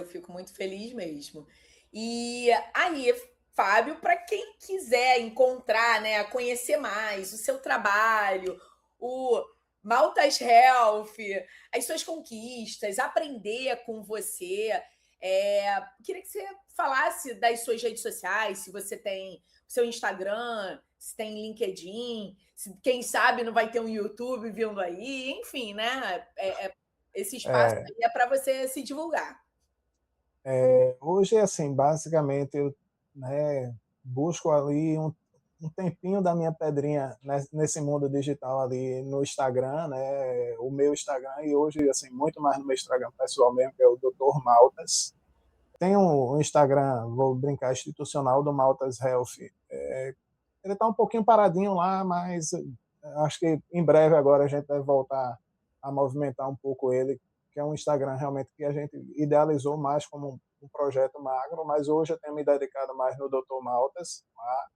mesmo. E aí, Fábio, para quem quiser encontrar, né, conhecer mais o seu trabalho, o Maltas Health, as suas conquistas, aprender com você, queria que você falasse das suas redes sociais, se você tem o seu Instagram, se tem LinkedIn, se, quem sabe não vai ter um YouTube vindo aí, enfim, né? Esse espaço É, aí é para você se divulgar. hoje, assim, basicamente, eu, né, busco ali um tempinho da minha pedrinha nesse mundo digital ali no Instagram, né, o meu Instagram, e hoje, assim, muito mais no meu Instagram pessoal mesmo, que é o Dr. Maltas. Tem um Instagram, vou brincar, institucional do Maltas Health. Ele está um pouquinho paradinho lá, mas acho que em breve agora a gente vai voltar a movimentar um pouco ele, que é um Instagram realmente que a gente idealizou mais como um projeto magro, mas hoje eu tenho me dedicado mais no Dr. Maltas. Tá?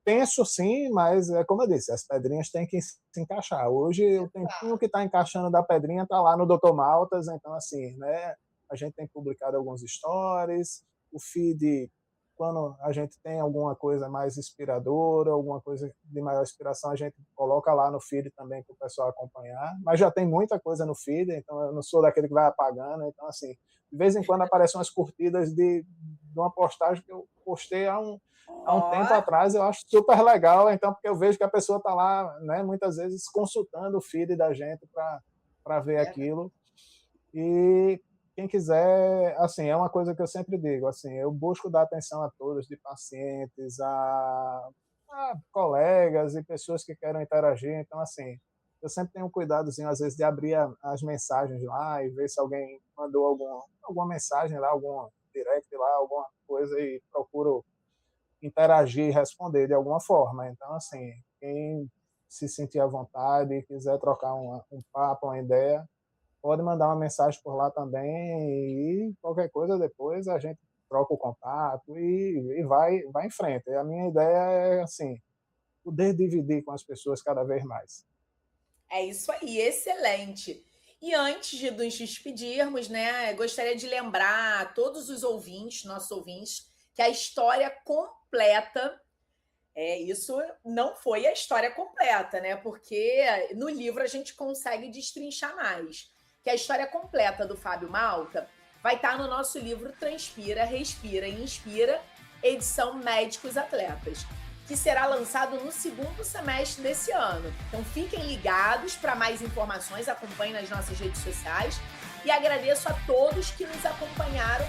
Penso sim, mas é como eu disse, as pedrinhas têm que se encaixar. Hoje o tempinho que está encaixando da pedrinha está lá no Dr. Maltas, então assim, né? A gente tem publicado alguns stories, o feed, quando a gente tem alguma coisa mais inspiradora, alguma coisa de maior inspiração, a gente coloca lá no feed também para o pessoal acompanhar. Mas já tem muita coisa no feed, então eu não sou daquele que vai apagando. Então, assim, de vez em quando aparecem umas curtidas de uma postagem que eu postei há um tempo Ó, atrás, eu acho super legal, então, porque eu vejo que a pessoa está lá, né, muitas vezes consultando o feed da gente para ver aquilo. E quem quiser, assim, é uma coisa que eu sempre digo, assim, eu busco dar atenção a todos, de pacientes, a colegas e pessoas que querem interagir, então, assim, eu sempre tenho um cuidadozinho, às vezes, de abrir as mensagens lá e ver se alguém mandou alguma mensagem lá, algum direct lá, alguma coisa, e procuro interagir e responder de alguma forma. Então, assim, quem se sentir à vontade e quiser trocar um papo, uma ideia, pode mandar uma mensagem por lá também, e qualquer coisa depois a gente troca o contato e vai em frente. A minha ideia é, assim, poder dividir com as pessoas cada vez mais. é isso aí, excelente. E antes de nos despedirmos, né, gostaria de lembrar a todos os ouvintes, nossos ouvintes, que a história completa, isso não foi a história completa, né? Porque no livro a gente consegue destrinchar mais. Que a história completa do Fábio Malta vai estar no nosso livro Transpira, Respira e Inspira, edição Médicos Atletas, que será lançado no segundo semestre desse ano. Então fiquem ligados para mais informações, acompanhem nas nossas redes sociais e agradeço a todos que nos acompanharam